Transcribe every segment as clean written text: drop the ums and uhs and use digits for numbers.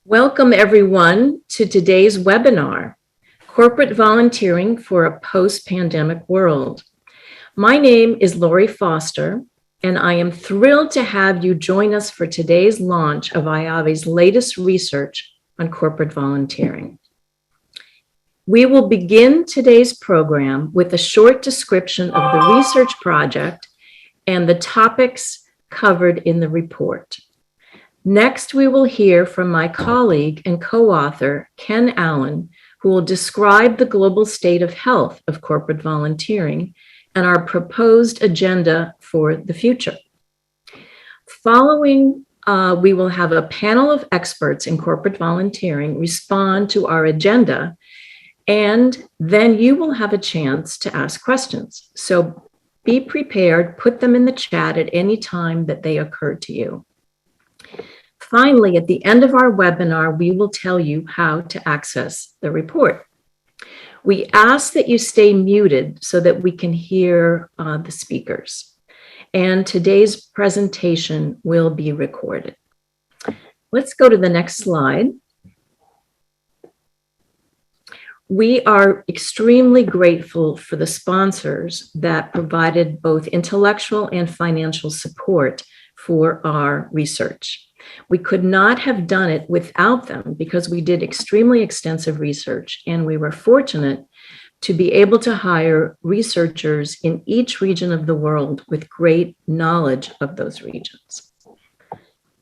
Welcome everyone to today's webinar, Corporate Volunteering for a Post-Pandemic World. My name is Lorrie Foster, and I am thrilled to have you join us for today's launch of IAVE's latest research on corporate volunteering. We will begin today's program with a short description of the research project and the topics covered in the report. Next, we will hear from my colleague and co-author, Kenn Allen, who will describe the global state of health of corporate volunteering and our proposed agenda for the future. Following, we will have a panel of experts in corporate volunteering respond to our agenda, and then you will have a chance to ask questions. So be prepared, put them in the chat at any time that they occur to you. Finally, at the end of our webinar, we will tell you how to access the report. We ask that you stay muted so that we can hear the speakers. And today's presentation will be recorded. Let's go to the next slide. We are extremely grateful for the sponsors that provided both intellectual and financial support for our research. We could not have done it without them because we did extremely extensive research, and we were fortunate to be able to hire researchers in each region of the world with great knowledge of those regions.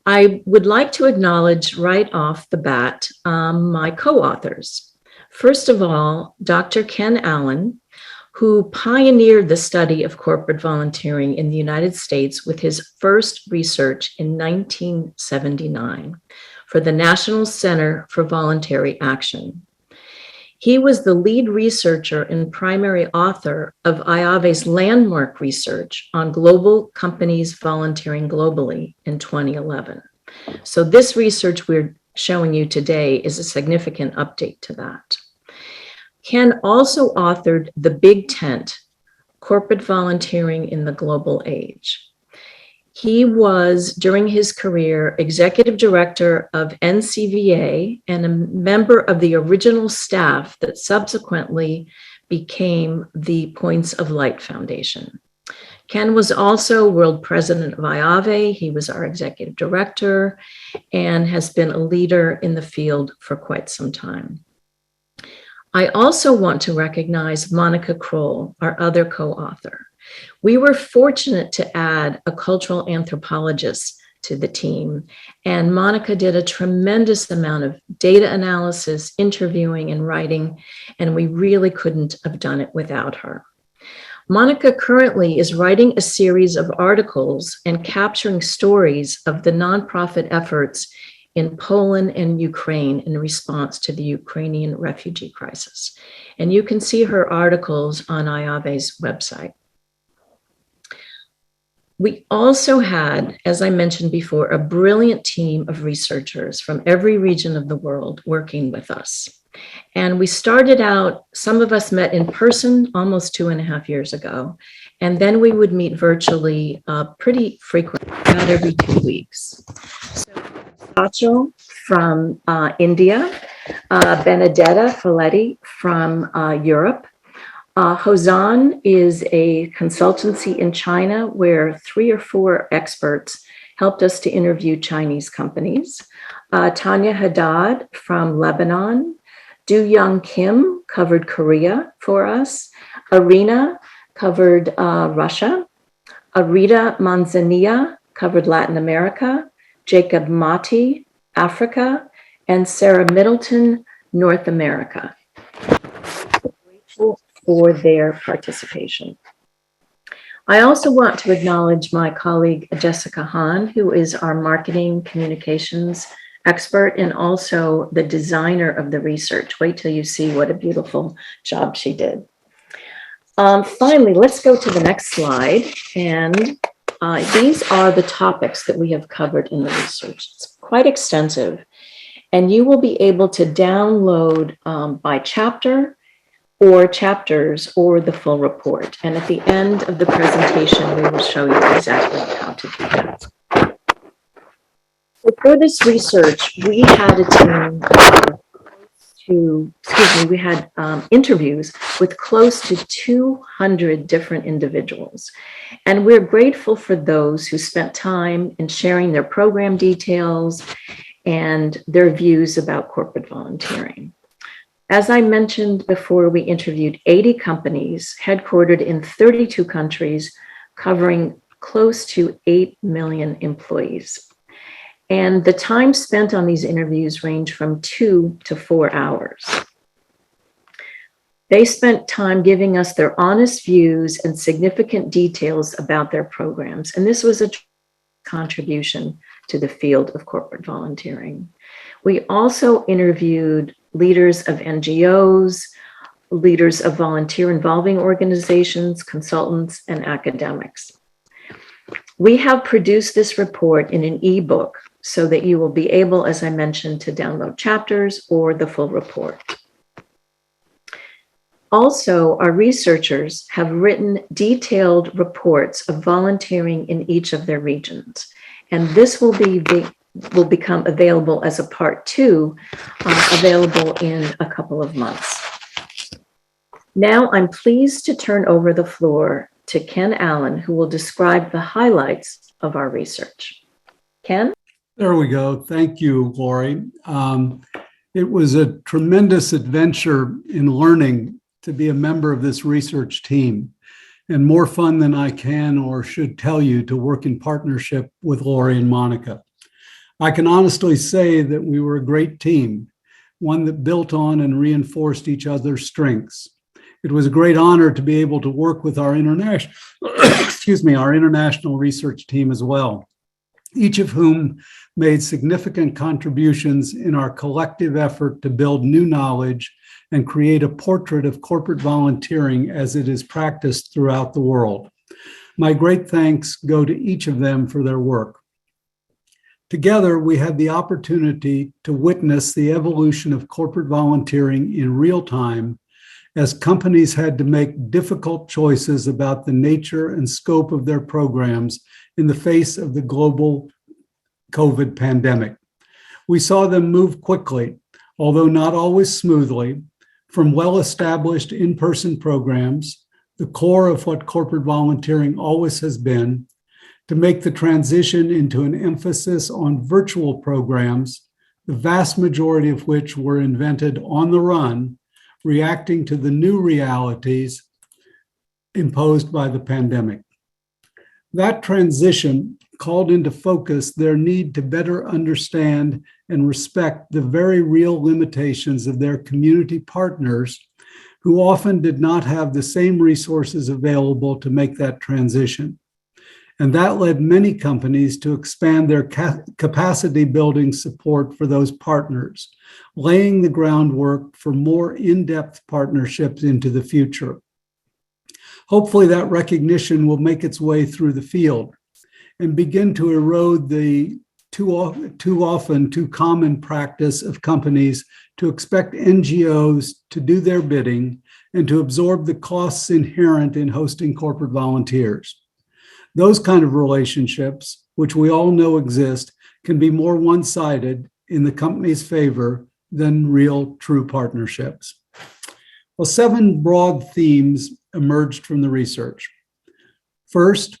I would like to acknowledge right off the bat my co-authors. First of all, Dr. Kenn Allen, who pioneered the study of corporate volunteering in the United States with his first research in 1979 for the National Center for Voluntary Action. He was the lead researcher and primary author of IAVE's landmark research on global companies volunteering globally in 2011. So this research we're showing you today is a significant update to that. Kenn also authored The Big Tent, Corporate Volunteering in the Global Age. He was, during his career, executive director of NCVA and a member of the original staff that subsequently became the Points of Light Foundation. Kenn was also world president of IAVE. He was our executive director and has been a leader in the field for quite some time. I also want to recognize Monica Kroll, our other co-author. We were fortunate to add a cultural anthropologist to the team, and Monica did a tremendous amount of data analysis, interviewing, and writing, and we really couldn't have done it without her. Monica currently is writing a series of articles and capturing stories of the nonprofit efforts in Poland and Ukraine in response to the Ukrainian refugee crisis. And you can see her articles on IAVE's website. We also had, as I mentioned before, a brilliant team of researchers from every region of the world working with us. And we started out, some of us met in person almost 2.5 years ago, and then we would meet virtually pretty frequently, about every 2 weeks. So from India, Benedetta Folletti from Europe. Hosan is a consultancy in China where 3 or 4 experts helped us to interview Chinese companies. Tanya Haddad from Lebanon. Do Young Kim covered Korea for us. Arena covered Russia. Arita Manzanilla covered Latin America. Jacob Mati, Africa, and Sarah Middleton, North America. Grateful for their participation. I also want to acknowledge my colleague, Jessica Hahn, who is our marketing communications expert and also the designer of the research. Wait till you see what a beautiful job she did. Finally, let's go to the next slide. And these are the topics that we have covered in the research. It's quite extensive, and you will be able to download by chapter or chapters or the full report. And at the end of the presentation, we will show you exactly how to do that. For this research, we had a team we had interviews with close to 200 different individuals. And we're grateful for those who spent time in sharing their program details and their views about corporate volunteering. As I mentioned before, we interviewed 80 companies headquartered in 32 countries, covering close to 8 million employees. And the time spent on these interviews ranged from 2 to 4 hours. They spent time giving us their honest views and significant details about their programs. And this was a contribution to the field of corporate volunteering. We also interviewed leaders of NGOs, leaders of volunteer involving organizations, consultants, and academics. We have produced this report in an ebook so that you will be able, as I mentioned, to download chapters or the full report. Also, our researchers have written detailed reports of volunteering in each of their regions, and this will become available as a part 2, available in a couple of months. Now I'm pleased to turn over the floor to Kenn Allen, who will describe the highlights of our research. Kenn? There we go. Thank you, Lorrie. It was a tremendous adventure in learning to be a member of this research team, and more fun than I can or should tell you to work in partnership with Lorrie and Monica. I can honestly say that we were a great team, one that built on and reinforced each other's strengths. It was a great honor to be able to work with our international, our international research team as well, each of whom made significant contributions in our collective effort to build new knowledge and create a portrait of corporate volunteering as it is practiced throughout the world. My great thanks go to each of them for their work. Together, we had the opportunity to witness the evolution of corporate volunteering in real time as companies had to make difficult choices about the nature and scope of their programs in the face of the global COVID pandemic. We saw them move quickly, although not always smoothly, from well-established in-person programs, the core of what corporate volunteering always has been, to make the transition into an emphasis on virtual programs, the vast majority of which were invented on the run, reacting to the new realities imposed by the pandemic. That transition called into focus their need to better understand and respect the very real limitations of their community partners, who often did not have the same resources available to make that transition. And that led many companies to expand their capacity building support for those partners, laying the groundwork for more in-depth partnerships into the future. Hopefully that recognition will make its way through the field and begin to erode the too common practice of companies to expect NGOs to do their bidding and to absorb the costs inherent in hosting corporate volunteers. Those kind of relationships, which we all know exist, can be more one-sided in the company's favor than real, true partnerships. Well, 7 broad themes emerged from the research. First,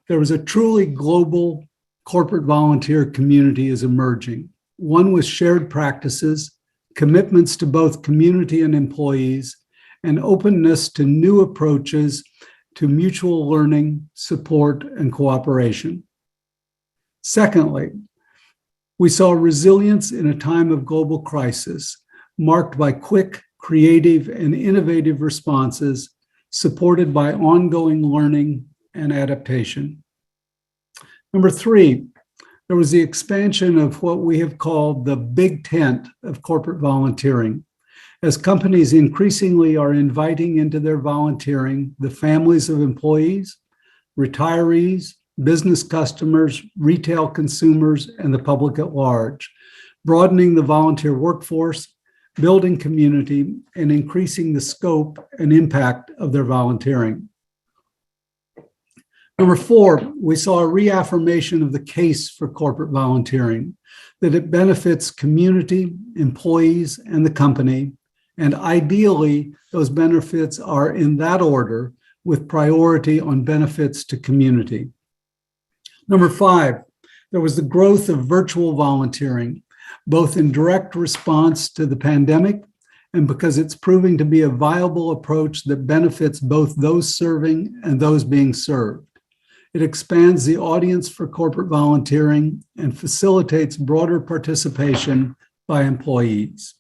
there was a truly global corporate volunteer community is emerging, one with shared practices, commitments to both community and employees, and openness to new approaches to mutual learning, support, and cooperation. Secondly, we saw resilience in a time of global crisis, marked by quick, creative, and innovative responses, supported by ongoing learning and adaptation. Number 3, there was the expansion of what we have called the big tent of corporate volunteering, as companies increasingly are inviting into their volunteering the families of employees, retirees, business customers, retail consumers, and the public at large, broadening the volunteer workforce, building community, and increasing the scope and impact of their volunteering. Number four, we saw a reaffirmation of the case for corporate volunteering, that it benefits community, employees, and the company. And ideally, those benefits are in that order, with priority on benefits to community. Number five, there was the growth of virtual volunteering, both in direct response to the pandemic and because it's proving to be a viable approach that benefits both those serving and those being served. It expands the audience for corporate volunteering and facilitates broader participation by employees.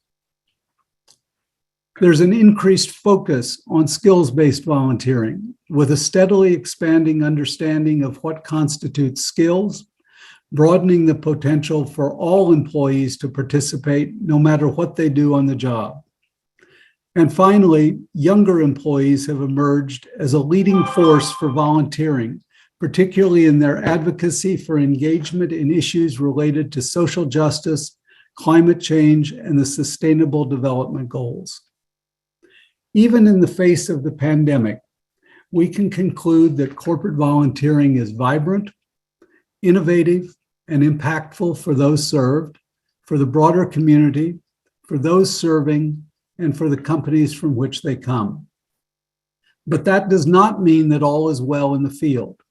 There's an increased focus on skills-based volunteering, with a steadily expanding understanding of what constitutes skills, broadening the potential for all employees to participate no matter what they do on the job. And finally, younger employees have emerged as a leading force for volunteering, particularly in their advocacy for engagement in issues related to social justice, climate change, and the Sustainable Development Goals. Even in the face of the pandemic, we can conclude that corporate volunteering is vibrant, innovative, and impactful for those served, for the broader community, for those serving, and for the companies from which they come. But that does not mean that all is well in the field.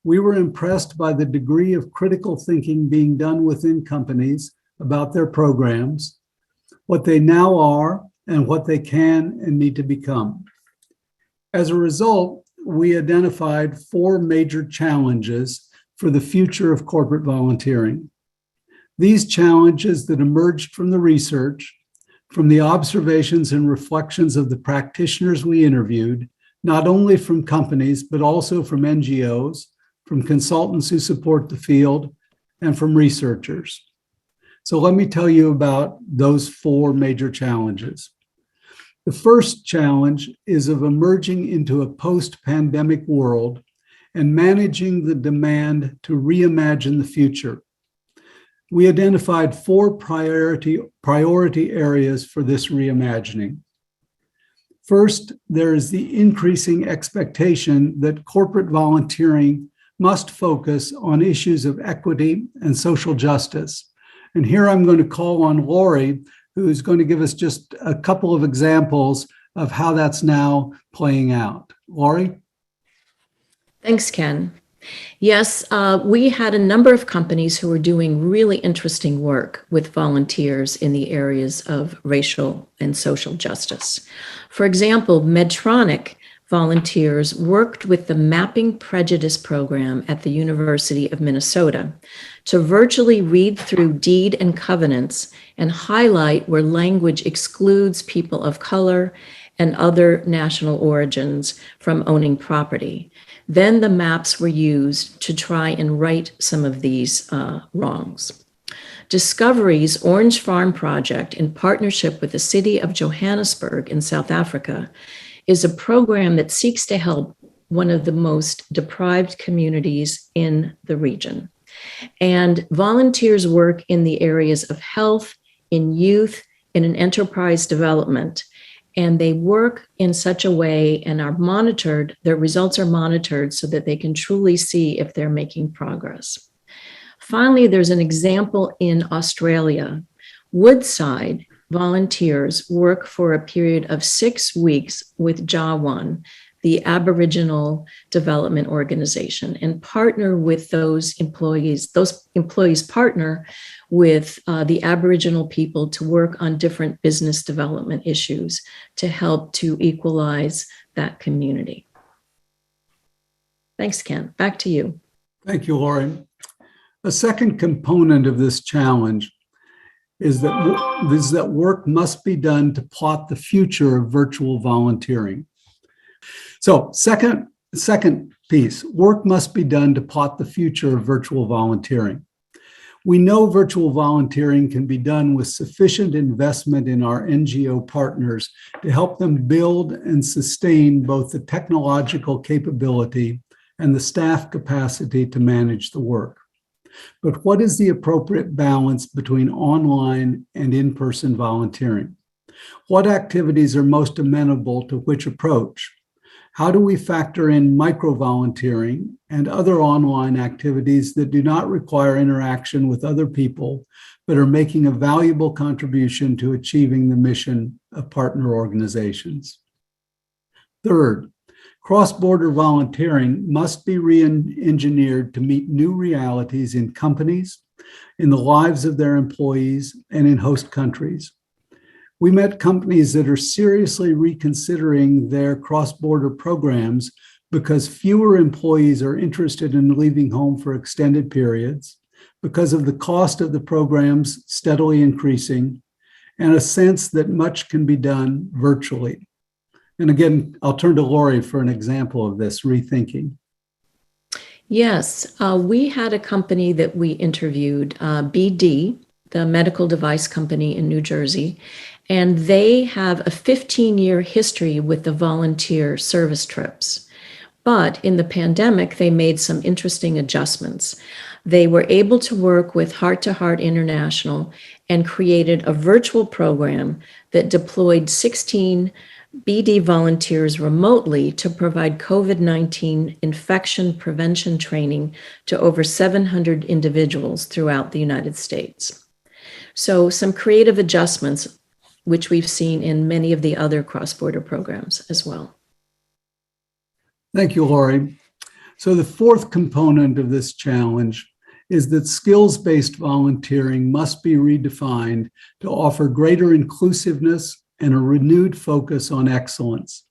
We were impressed by the degree of critical thinking being done within companies about their programs, what they now are, and what they can and need to become. As a result, we identified four major challenges for the future of corporate volunteering. These challenges that emerged from the research, from the observations and reflections of the practitioners we interviewed, not only from companies, but also from NGOs, from consultants who support the field, and from researchers. So let me tell you about those four major challenges. The first challenge is of emerging into a post-pandemic world and managing the demand to reimagine the future. We identified four priority areas for this reimagining. First, there is the increasing expectation that corporate volunteering must focus on issues of equity and social justice. And here I'm going to call on Lorrie, who's going to give us just a couple of examples of how that's now playing out. Lorrie? Thanks, Ken. Yes, we had a number of companies who were doing really interesting work with volunteers in the areas of racial and social justice. For example, Medtronic volunteers worked with the Mapping Prejudice program at the University of Minnesota to virtually read through deed and covenants and highlight where language excludes people of color and other national origins from owning property. Then the maps were used to try and right some of these wrongs. Discovery's Orange Farm project, in partnership with the city of Johannesburg in South Africa, is a program that seeks to help one of the most deprived communities in the region. And volunteers work in the areas of health, in youth, and in enterprise development. And they work in such a way and are monitored, their results are monitored so that they can truly see if they're making progress. Finally, there's an example in Australia. Woodside volunteers work for a period of 6 weeks with Jawan, the Aboriginal Development Organization, and partner with those employees. Those employees partner with the Aboriginal people to work on different business development issues to help to equalize that community. Thanks, Ken. Back to you. Thank you, Lorrie. A second component of this challenge is that work must be done to plot the future of virtual volunteering. So second piece, work must be done to plot the future of virtual volunteering. We know virtual volunteering can be done with sufficient investment in our NGO partners to help them build and sustain both the technological capability and the staff capacity to manage the work. But what is the appropriate balance between online and in-person volunteering? What activities are most amenable to which approach? How do we factor in micro-volunteering and other online activities that do not require interaction with other people, but are making a valuable contribution to achieving the mission of partner organizations? Third, cross-border volunteering must be re-engineered to meet new realities in companies, in the lives of their employees, and in host countries. We met companies that are seriously reconsidering their cross-border programs because fewer employees are interested in leaving home for extended periods, because of the cost of the programs steadily increasing, and a sense that much can be done virtually. And again, I'll turn to Lorrie for an example of this rethinking. Yes, we had a company that we interviewed, BD, the medical device company in New Jersey, and they have a 15-year history with the volunteer service trips. But in the pandemic, they made some interesting adjustments. They were able to work with Heart to Heart International and created a virtual program that deployed 16 BD volunteers remotely to provide COVID-19 infection prevention training to over 700 individuals throughout the United States. So some creative adjustments, which we've seen in many of the other cross-border programs as well. Thank you, Lorrie. So the fourth component of this challenge is that skills-based volunteering must be redefined to offer greater inclusiveness and a renewed focus on excellence.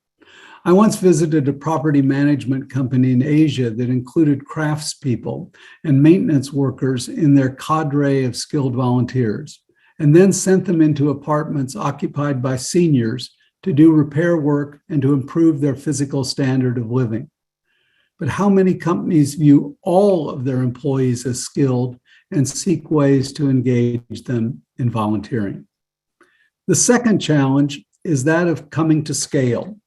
I once visited a property management company in Asia that included craftspeople and maintenance workers in their cadre of skilled volunteers, and then sent them into apartments occupied by seniors to do repair work and to improve their physical standard of living. But how many companies view all of their employees as skilled and seek ways to engage them in volunteering? The second challenge is that of coming to scale,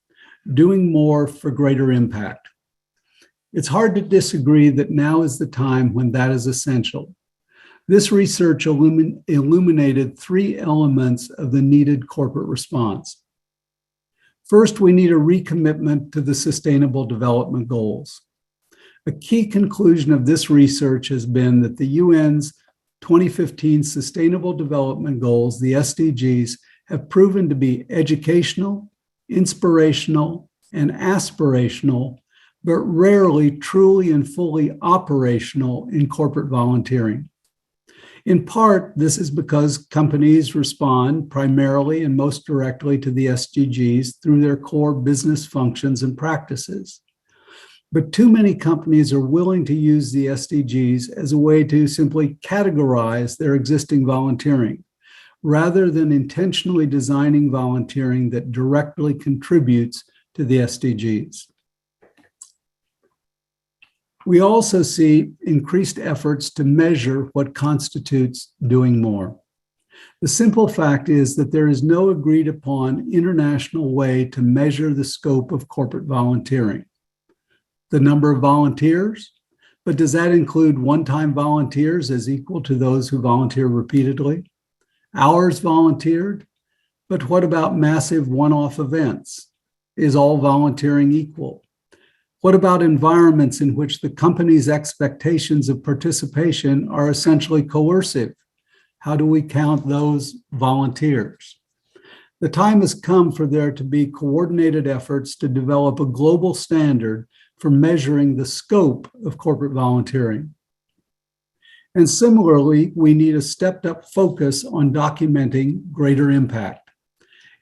doing more for greater impact. It's hard to disagree that now is the time when that is essential. This research illuminated three elements of the needed corporate response. First, we need a recommitment to the Sustainable Development Goals. A key conclusion of this research has been that the UN's 2015 Sustainable Development Goals, the SDGs, have proven to be educational, inspirational, and aspirational, but rarely truly and fully operational in corporate volunteering. In part, this is because companies respond primarily and most directly to the SDGs through their core business functions and practices. But too many companies are willing to use the SDGs as a way to simply categorize their existing volunteering, rather than intentionally designing volunteering that directly contributes to the SDGs. We also see increased efforts to measure what constitutes doing more. The simple fact is that there is no agreed upon international way to measure the scope of corporate volunteering. The number of volunteers, but does that include one-time volunteers as equal to those who volunteer repeatedly? Hours volunteered, but what about massive one-off events? Is all volunteering equal? What about environments in which the company's expectations of participation are essentially coercive? How do we count those volunteers? The time has come for there to be coordinated efforts to develop a global standard for measuring the scope of corporate volunteering. And similarly, we need a stepped-up focus on documenting greater impact.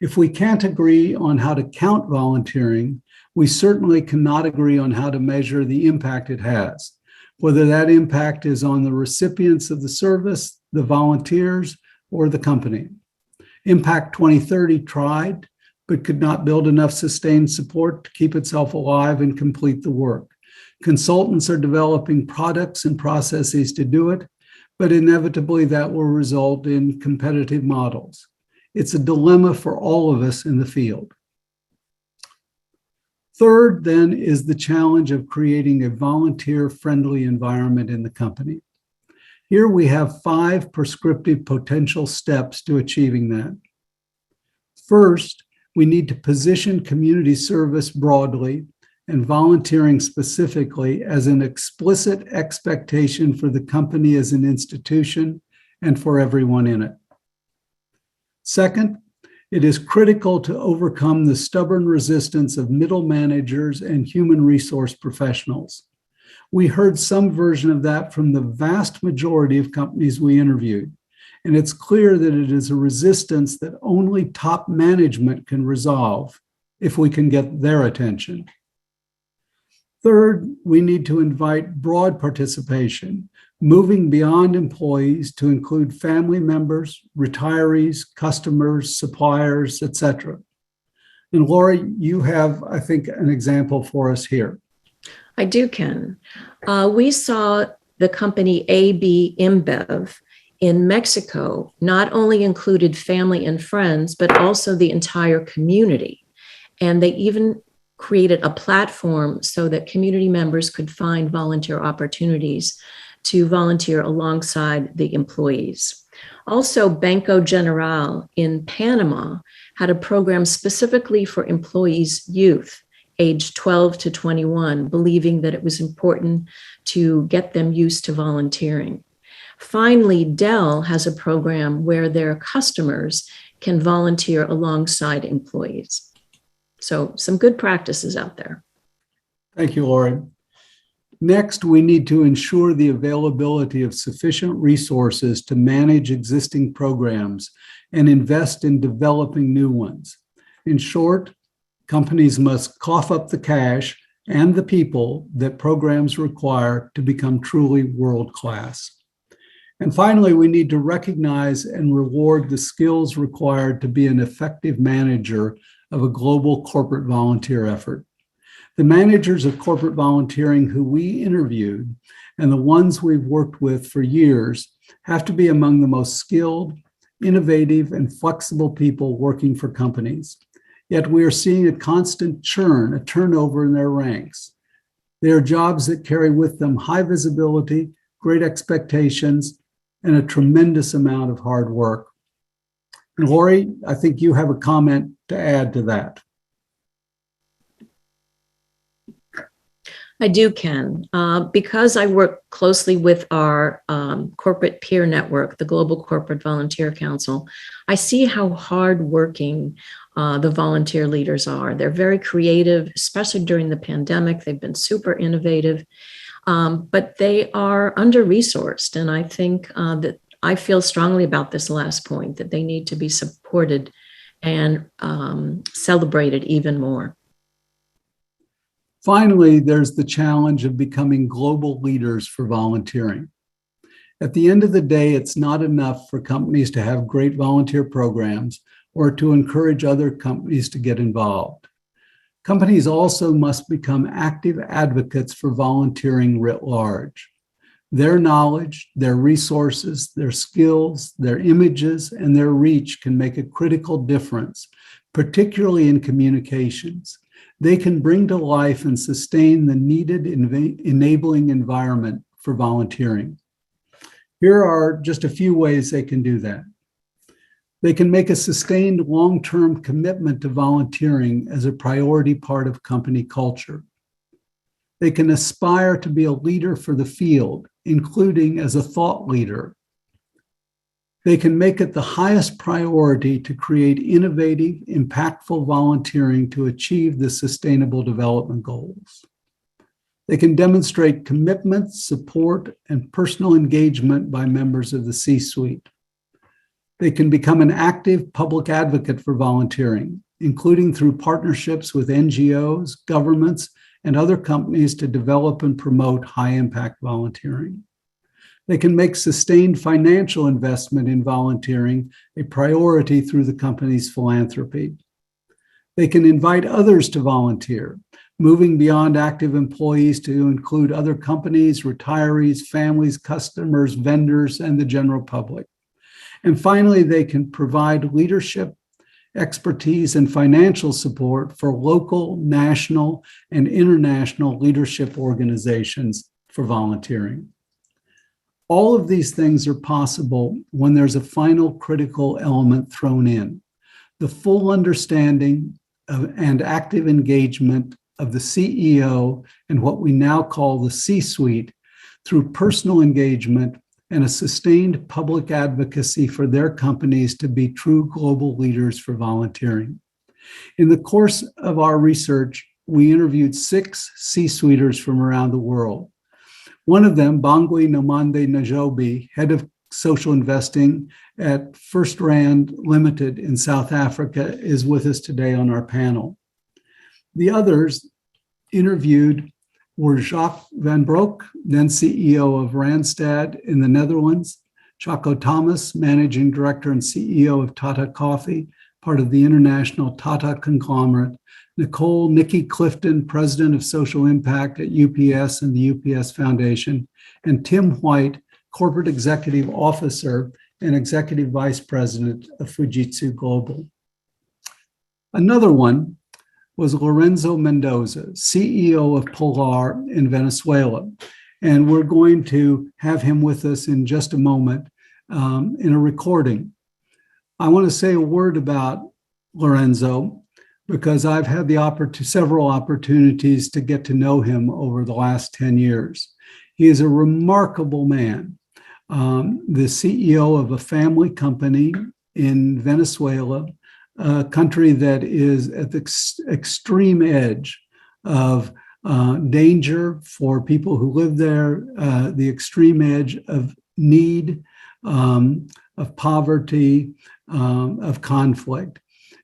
If we can't agree on how to count volunteering, we certainly cannot agree on how to measure the impact it has, whether that impact is on the recipients of the service, the volunteers, or the company. Impact 2030 tried, but could not build enough sustained support to keep itself alive and complete the work. Consultants are developing products and processes to do it, but inevitably that will result in competitive models. It's a dilemma for all of us in the field. Third, then, is the challenge of creating a volunteer-friendly environment in the company. Here we have 5 prescriptive potential steps to achieving that. First, we need to position community service broadly and volunteering specifically as an explicit expectation for the company as an institution and for everyone in it. Second, it is critical to overcome the stubborn resistance of middle managers and human resource professionals. We heard some version of that from the vast majority of companies we interviewed, and it's clear that it is a resistance that only top management can resolve if we can get their attention. Third, we need to invite broad participation, moving beyond employees to include family members, retirees, customers, suppliers, etc. And Lorrie, you have, I think, an example for us here. I do, Ken. We saw the company AB InBev in Mexico not only included family and friends, but also the entire community. And they even created a platform so that community members could find volunteer opportunities to volunteer alongside the employees. Also, Banco General in Panama had a program specifically for employees' youth, aged 12 to 21, believing that it was important to get them used to volunteering. Finally, Dell has a program where their customers can volunteer alongside employees. So some good practices out there. Thank you, Lorrie. Next, we need to ensure the availability of sufficient resources to manage existing programs and invest in developing new ones. In short, companies must cough up the cash and the people that programs require to become truly world-class. And finally, we need to recognize and reward the skills required to be an effective manager of a global corporate volunteer effort. The managers of corporate volunteering who we interviewed and the ones we've worked with for years have to be among the most skilled, innovative, and flexible people working for companies. Yet we are seeing a constant churn, a turnover in their ranks. They are jobs that carry with them high visibility, great expectations, and a tremendous amount of hard work. And Lorrie, I think you have a comment to add to that. I do, Ken. Because I work closely with our corporate peer network, the Global Corporate Volunteer Council, I see how hardworking the volunteer leaders are. They're very creative, especially during the pandemic. They've been super innovative, but they are under-resourced. And I think that I feel strongly about this last point, that they need to be supported and celebrated even more. Finally, there's the challenge of becoming global leaders for volunteering. At the end of the day, it's not enough for companies to have great volunteer programs or to encourage other companies to get involved. Companies also must become active advocates for volunteering writ large. Their knowledge, their resources, their skills, their images, and their reach can make a critical difference, particularly in communications. They can bring to life and sustain the needed enabling environment for volunteering. Here are just a few ways they can do that. They can make a sustained long-term commitment to volunteering as a priority part of company culture. They can aspire to be a leader for the field, including as a thought leader. They can make it the highest priority to create innovative, impactful volunteering to achieve the Sustainable Development Goals. They can demonstrate commitment, support, and personal engagement by members of the C-suite. They can become an active public advocate for volunteering, including through partnerships with NGOs, governments, and other companies to develop and promote high-impact volunteering. They can make sustained financial investment in volunteering a priority through the company's philanthropy. They can invite others to volunteer, moving beyond active employees to include other companies, retirees, families, customers, vendors, and the general public. And finally, they can provide leadership, expertise, and financial support for local, national, and international leadership organizations for volunteering. All of these things are possible when there's a final critical element thrown in: the full understanding of and active engagement of the CEO and what we now call the C-suite through personal engagement and a sustained public advocacy for their companies to be true global leaders for volunteering. In the course of our research, we interviewed 6 C-suiters from around the world. One of them, Bongiwe Njobe, head of social investing at FirstRand Limited in South Africa, is with us today on our panel. The others interviewed were Jacques van Broek, then CEO of Randstad in the Netherlands, Chaco Thomas, Managing Director and CEO of Tata Coffee, part of the international Tata conglomerate, Nikki Clifton, President of Social Impact at UPS and the UPS Foundation, and Tim White, Corporate Executive Officer and Executive Vice President of Fujitsu Global. Another one was Lorenzo Mendoza, CEO of Polar in Venezuela. And we're going to have him with us in just a moment in a recording. I want to say a word about Lorenzo because I've had the several opportunities to get to know him over the last 10 years. He is a remarkable man, the CEO of a family company in Venezuela, a country that is at the extreme edge of danger for people who live there, the extreme edge of need, of poverty, of conflict.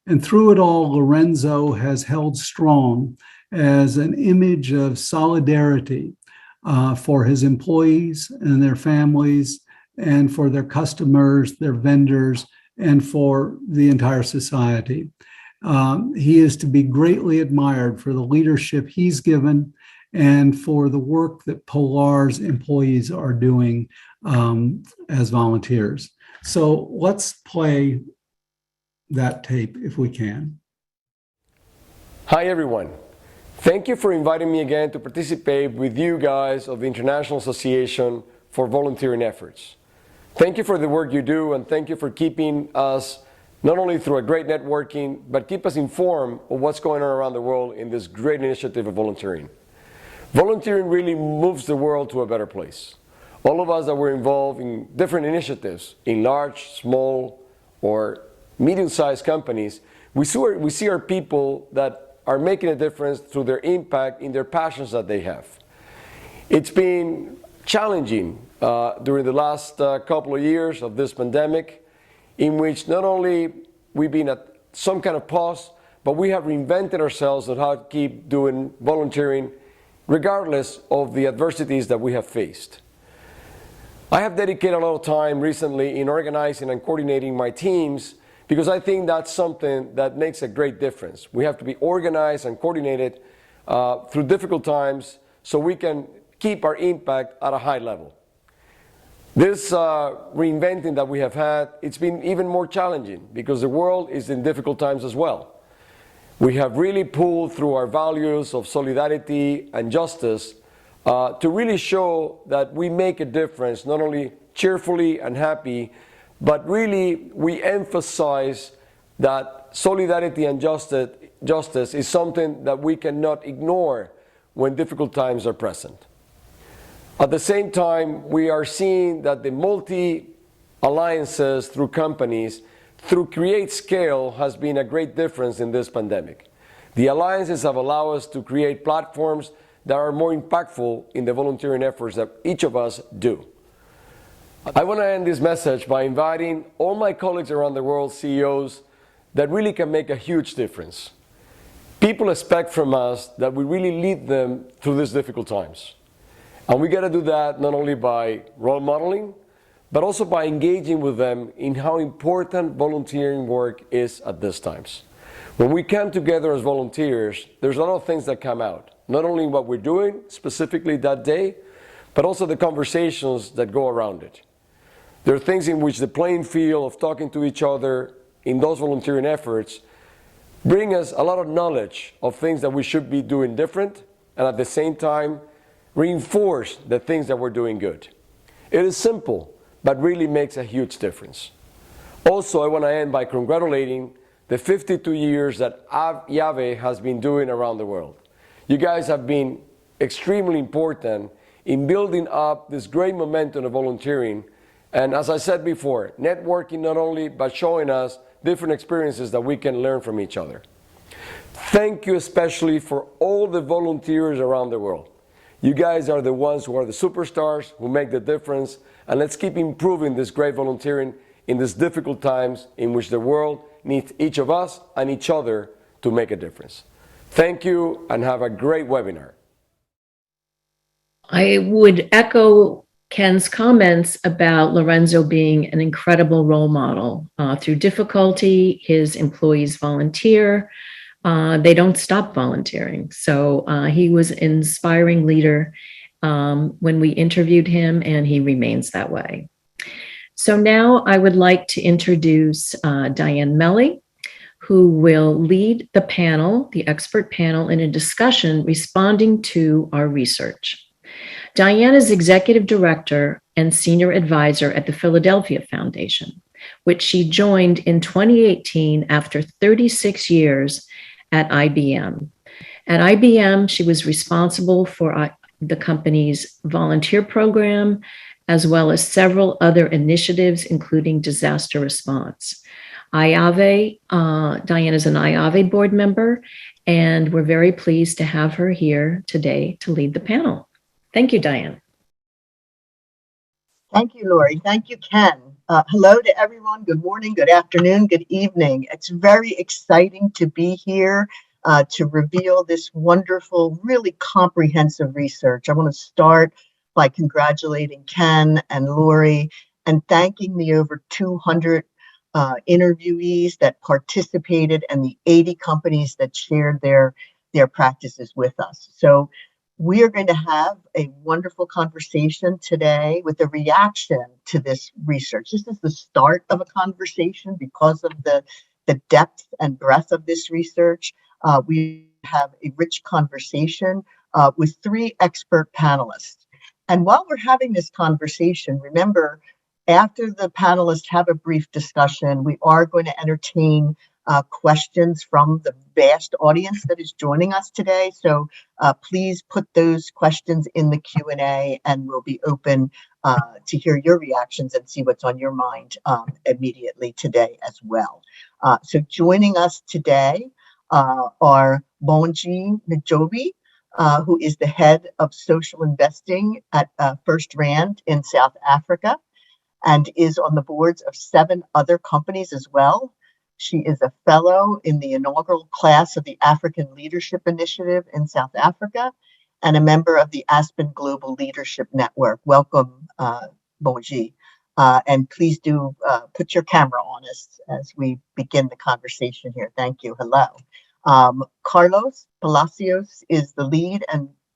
And through it all, Lorenzo has held strong as an image of solidarity for his employees and their families, and for their customers, their vendors, and for the entire society. He is to be greatly admired for the leadership he's given and for the work that Polar's employees are doing as volunteers. So let's play that tape if we can. Hi everyone. Thank you for inviting me again to participate with you guys of the International Association for Volunteering Efforts. Thank you for the work you do, and thank you for keeping us not only through a great networking, but keep us informed of what's going on around the world in this great initiative of volunteering. Volunteering really moves the world to a better place. All of us that were involved in different initiatives, in large, small, or medium-sized companies, we see our people that are making a difference through their impact in their passions that they have. It's been challenging during the last couple of years of this pandemic, in which not only we've been at some kind of pause, but we have reinvented ourselves on how to keep doing volunteering regardless of the adversities that we have faced. I have dedicated a lot of time recently in organizing and coordinating my teams because I think that's something that makes a great difference. We have to be organized and coordinated through difficult times so we can keep our impact at a high level. This reinventing that we have had, it's been even more challenging because the world is in difficult times as well. We have really pulled through our values of solidarity and justice to really show that we make a difference, not only cheerfully and happy, but really we emphasize that solidarity and justice is something that we cannot ignore when difficult times are present. At the same time, we are seeing that the multi-alliances through companies, through Create Scale, has been a great difference in this pandemic. The alliances have allowed us to create platforms that are more impactful in the volunteering efforts that each of us do. I want to end this message by inviting all my colleagues around the world, CEOs, that really can make a huge difference. People expect from us that we really lead them through these difficult times. And we got to do that not only by role modeling, but also by engaging with them in how important volunteering work is at these times. When we come together as volunteers, there's a lot of things that come out. Not only what we're doing specifically that day, but also the conversations that go around it. There are things in which the playing field of talking to each other in those volunteering efforts bring us a lot of knowledge of things that we should be doing different, and at the same time, reinforce the things that we're doing good. It is simple, but really makes a huge difference. Also, I want to end by congratulating the 52 years that IAVE has been doing around the world. You guys have been extremely important in building up this great momentum of volunteering. And as I said before, networking not only, but showing us different experiences that we can learn from each other. Thank you especially for all the volunteers around the world. You guys are the ones who are the superstars, who make the difference, and let's keep improving this great volunteering in these difficult times in which the world needs each of us and each other to make a difference. Thank you and have a great webinar. I would echo Kenn's comments about Lorenzo being an incredible role model. Through difficulty, his employees volunteer. They don't stop volunteering. So he was an inspiring leader when we interviewed him, and he remains that way. So now I would like to introduce Diane Melley, who will lead the panel, the expert panel, in a discussion responding to our research. Diane is Executive Director and Senior Advisor at the Philadelphia Foundation, which she joined in 2018 after 36 years at IBM. At IBM, she was responsible for the company's volunteer program, as well as several other initiatives, including disaster response. IAVE, Diane is an IAVE board member, and we're very pleased to have her here today to lead the panel. Thank you, Diane. Thank you, Lorrie. Thank you, Ken. Hello to everyone. Good morning, good afternoon, good evening. It's very exciting to be here to reveal this wonderful, really comprehensive research. I want to start by congratulating Ken and Lorrie and thanking the over 200 interviewees that participated and the 80 companies that shared their practices with us. So we are going to have a wonderful conversation today with a reaction to this research. This is the start of a conversation because of the depth and breadth of this research. We have a rich conversation with 3 expert panelists. And while we're having this conversation, remember, after the panelists have a brief discussion, we are going to entertain questions from the vast audience that is joining us today. So please put those questions in the Q&A and we'll be open to hear your reactions and see what's on your mind immediately today as well. So joining us today are Bongiwe Njobe, who is the head of social investing at FirstRand in South Africa and is on the boards of 7 other companies as well. She is a fellow in the inaugural class of the African Leadership Initiative in South Africa and a member of the Aspen Global Leadership Network. Welcome, Bongiwe. And please do put your camera on us as we begin the conversation here. Thank you. Hello. Carlos Palacios is the lead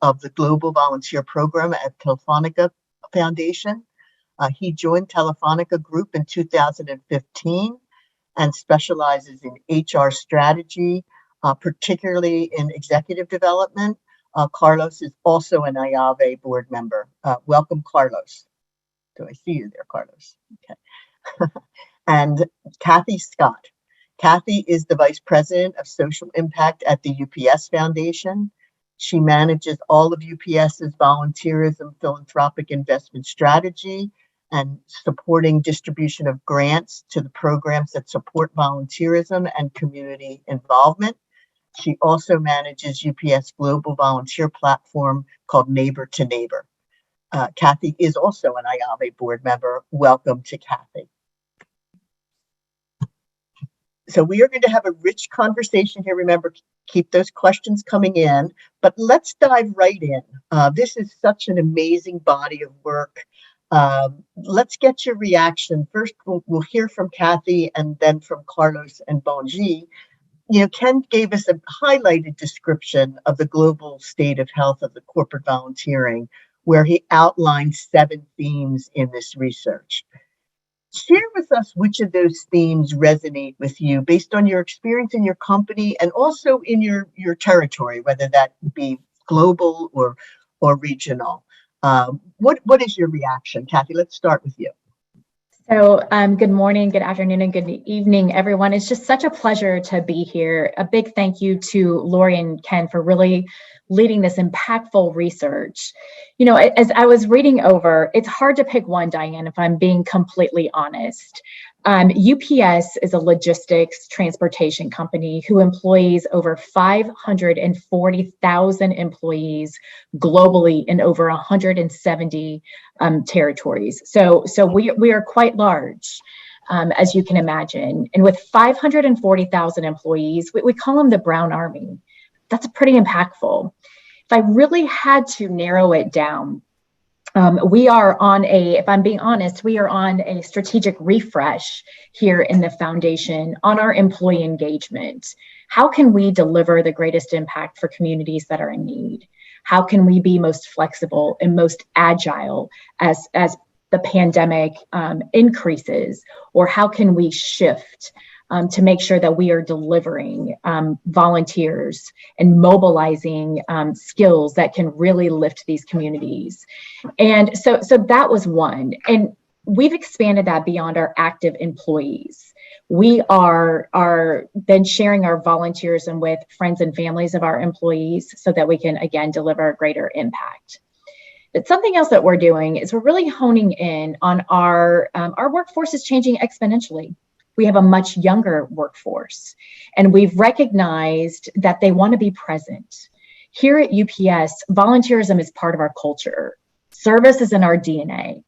of the Global Volunteer Program at Telefónica Foundation. He joined Telefónica Group in 2015 and specializes in HR strategy, particularly in executive development. Carlos is also an IAVE board member. Welcome, Carlos. Do I see you there, Carlos? Okay. And Cathy Scott. Cathy is the Vice President of Social Impact at the UPS Foundation. She manages all of UPS's volunteerism philanthropic investment strategy and supporting distribution of grants to the programs that support volunteerism and community involvement. She also manages UPS global volunteer platform called Neighbor to Neighbor. Cathy is also an IAVE board member. Welcome to Cathy. So we are going to have a rich conversation here. Remember, keep those questions coming in, but let's dive right in. This is such an amazing body of work. Let's get your reaction. First, we'll hear from Cathy and then from Carlos and Bongiwe. You know, Ken gave us a highlighted description of the global state of health of the corporate volunteering, where he outlined 7 themes in this research. Share with us which of those themes resonate with you based on your experience in your company and also in your territory, whether that be global or regional. What is your reaction? Cathy, let's start with you. So good morning, good afternoon, and good evening, everyone. It's just such a pleasure to be here. A big thank you to Lorrie and Kenn for really leading this impactful research. You know, as I was reading over, it's hard to pick one, Diane, if I'm being completely honest. UPS is a logistics transportation company who employs over 540,000 employees globally in over 170 territories. So we are quite large, as you can imagine. And with 540,000 employees, we call them the Brown Army. That's pretty impactful. If I really had to narrow it down, we are on if I'm being honest, we are on a strategic refresh here in the foundation on our employee engagement. How can we deliver the greatest impact for communities that are in need? How can we be most flexible and most agile as the pandemic increases? Or how can we shift to make sure that we are delivering volunteers and mobilizing skills that can really lift these communities? And so that was one. And we've expanded that beyond our active employees. We are then sharing our volunteers and with friends and families of our employees so that we can, again, deliver greater impact. But something else that we're doing is we're really honing in on our workforce is changing exponentially. We have a much younger workforce, and we've recognized that they want to be present. Here at UPS, volunteerism is part of our culture. Service is in our DNA.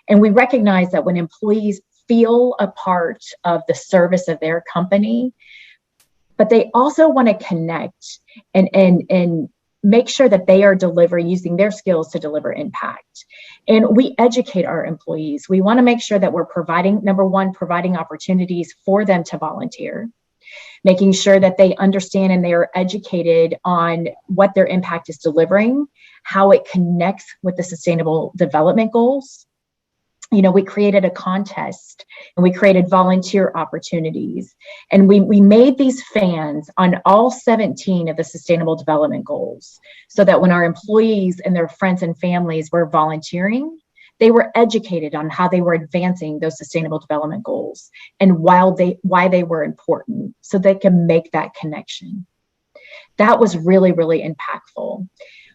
And we recognize that when employees feel a part of the service of their company, but they also want to connect and make sure that they are delivering, using their skills to deliver impact. And we educate our employees. We want to make sure that we're providing, number one, providing opportunities for them to volunteer, making sure that they understand and they are educated on what their impact is delivering, how it connects with the Sustainable Development Goals. You know, we created a contest and we created volunteer opportunities, and we made these fans on all 17 of the Sustainable Development Goals so that when our employees and their friends and families were volunteering, they were educated on how they were advancing those Sustainable Development Goals and why they were important so they can make that connection. That was really, really impactful.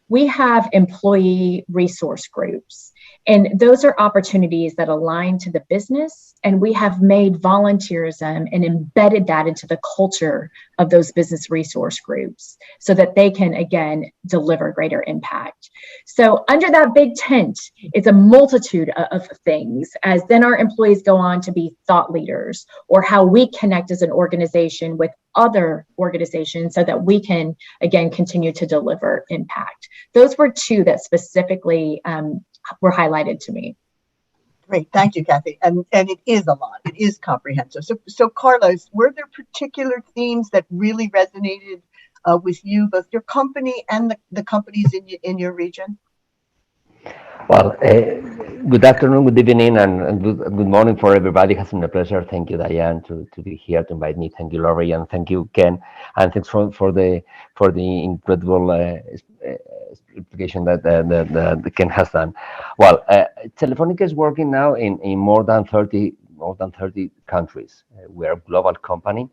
We have employee resource groups, and those are opportunities that align to the business, and we have made volunteerism and embedded that into the culture of those business resource groups so that they can, again, deliver greater impact. So under that big tent, it's a multitude of things, as then our employees go on to be thought leaders, or how we connect as an organization with other organizations so that we can, again, continue to deliver impact. Those were two that specifically were highlighted to me. Great, thank you, Cathy. And it is a lot. It is comprehensive. So Carlos, were there particular themes that really resonated with you, both your company and the companies in your region? Well, good afternoon, good evening, and good morning for everybody. It has been a pleasure. Thank you, Diane, to be here to invite me. Thank you, Lorrie, and thank you, Kenn, and thanks for the incredible explication that Kenn has done. Well, Telefónica is working now in more than 30 countries. We are a global company.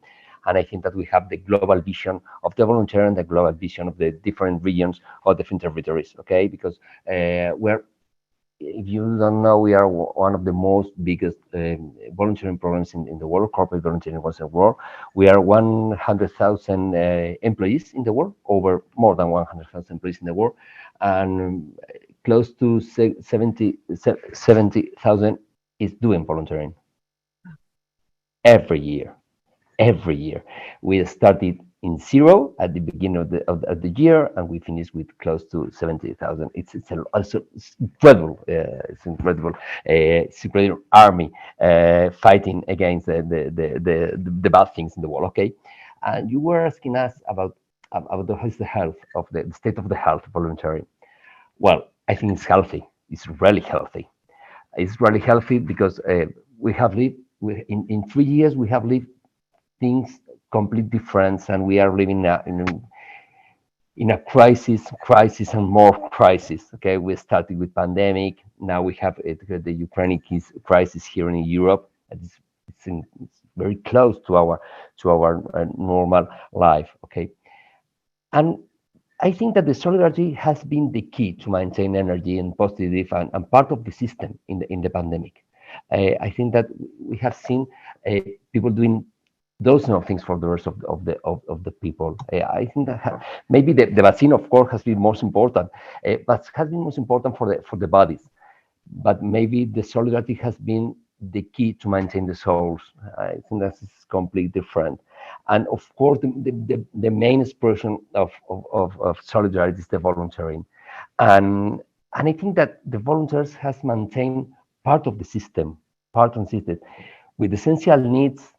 And I think that we have the global vision of the volunteer and the global vision of the different regions or different territories, okay? Because if you don't know, we are one of the most biggest volunteering programs in the world, corporate volunteering programs in the world. We are 100,000 employees in the world, over more than 100,000 employees in the world, and close to 70,000 is doing volunteering every year. Every year. We started in zero at the beginning of the year, and we finished with close to 70,000. It's incredible. It's incredible. It's incredible army fighting against the bad things in the world. Okay, and you were asking us about how's the health of the state of the health of volunteering. Well, I think it's healthy. It's really healthy. It's really healthy because we have lived in 3 years. We have lived things completely different, and we are living in a crisis and more crisis. Okay, we started with pandemic, Now we have the Ukrainian crisis here in Europe. It's very close to our normal life. Okay, and I think that the solidarity has been the key to maintain energy and positive and part of the system in the pandemic. I think that we have seen people doing those things for the rest of the people. I think that maybe the vaccine, of course, has been most important, but has been most important for the bodies. But maybe the solidarity has been the key to maintain the souls. I think that's completely different. And of course, the main expression of solidarity is the volunteering. And I think that the volunteers has maintained part of the system, with essential needs,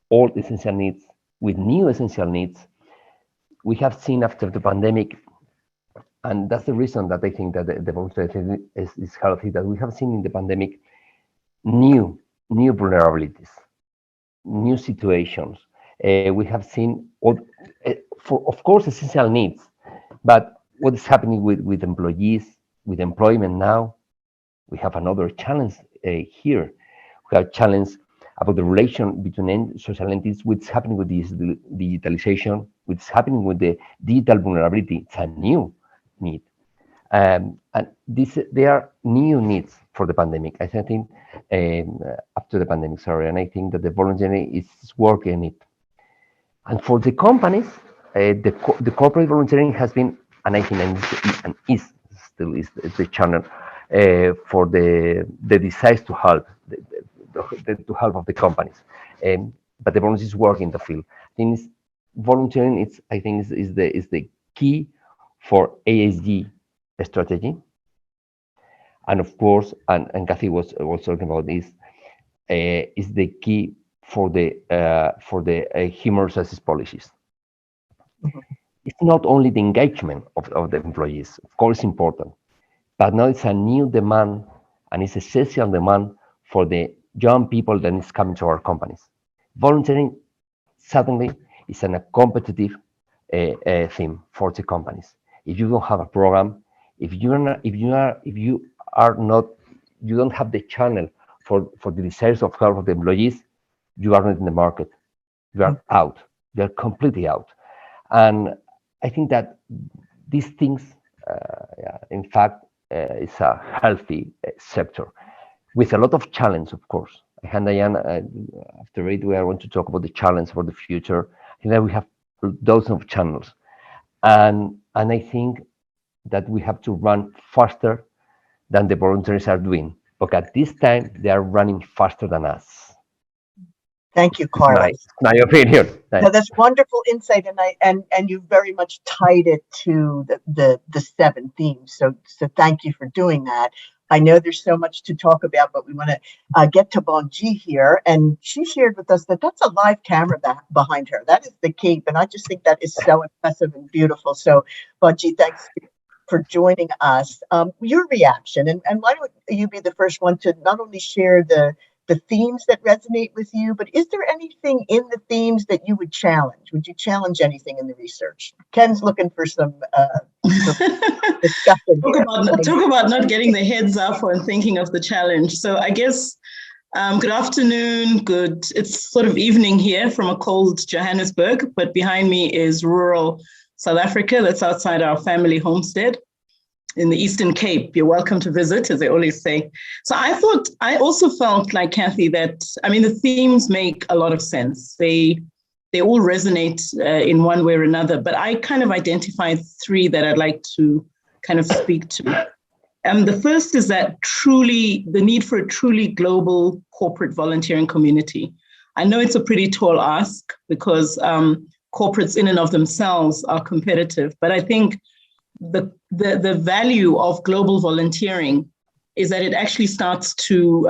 all essential needs, with new essential needs. We have seen after the pandemic, and that's the reason that I think that the volunteering is healthy, that we have seen in the pandemic new vulnerabilities, new situations. We have seen, of course, essential needs, but what is happening with employees, with employment now? We have another challenge here. We have challenge about the relation between social entities, what's happening with this digitalization, what's happening with the digital vulnerability. It's a new need. And there are new needs for the pandemic. I think after the pandemic, and I think that the volunteering is working in it. And for the companies, the corporate volunteering has been, and I think and is still the channel for the desires to help, to help of the companies. But the volunteers work in the field. Volunteering is the key for ASG strategy. And of course, and Cathy was talking about this, is the key for the human resources policies. Mm-hmm. It's not only the engagement of the employees, of course, important, but now it's a new demand, and it's essential demand for the young people that is coming to our companies. Volunteering suddenly is a competitive theme for the companies. If you don't have a program, if you don't have the channel for the desires of help of the employees, you are not in the market. You are out. You are completely out. And I think that these things, in fact, is a healthy sector with a lot of challenge, of course. And Diane, after it, I want to talk about the challenge for the future. I think that we have dozens of channels, and I think that we have to run faster than the volunteers are doing. But at this time, they are running faster than us. Thank you, Carlos. My opinion. No, that's wonderful insight, and you very much tied it to the 7 themes. So thank you for doing that. I know there's so much to talk about, but we want to get to Bongiwe here, and she shared with us that that's a live camera behind her. That is the cape, and I just think that is so impressive and beautiful. So, Bongiwe, thanks for joining us. Your reaction, and why don't you be the first one to not only share the themes that resonate with you, but is there anything in the themes that you would challenge? Would you challenge anything in the research? Kenn's looking for some discussion. Talk about not getting the heads up and thinking of the challenge. So I guess, good afternoon, it's sort of evening here from a cold Johannesburg, but behind me is rural South Africa. That's outside our family homestead in the Eastern Cape. You're welcome to visit, as they always say. So I also felt like Cathy that, the themes make a lot of sense. They all resonate in one way or another, but I kind of identified 3 that I'd like to kind of speak to. The first is that the need for a truly global corporate volunteering community. I know it's a pretty tall ask because corporates in and of themselves are competitive, but I think the value of global volunteering is that it actually starts to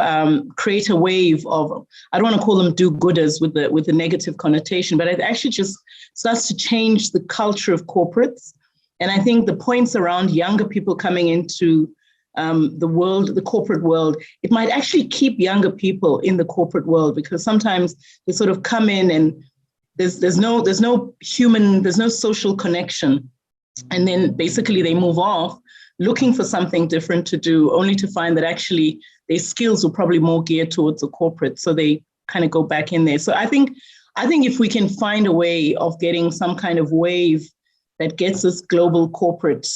create a wave of, I don't want to call them do-gooders with the negative connotation, but it actually just starts to change the culture of corporates. And I think the points around younger people coming into the corporate world, it might actually keep younger people in the corporate world, because sometimes they sort of come in and there's no social connection. And then basically they move off looking for something different to do, only to find that actually their skills were probably more geared towards the corporate. So they kind of go back in there. So I think if we can find a way of getting some kind of wave that gets us global corporate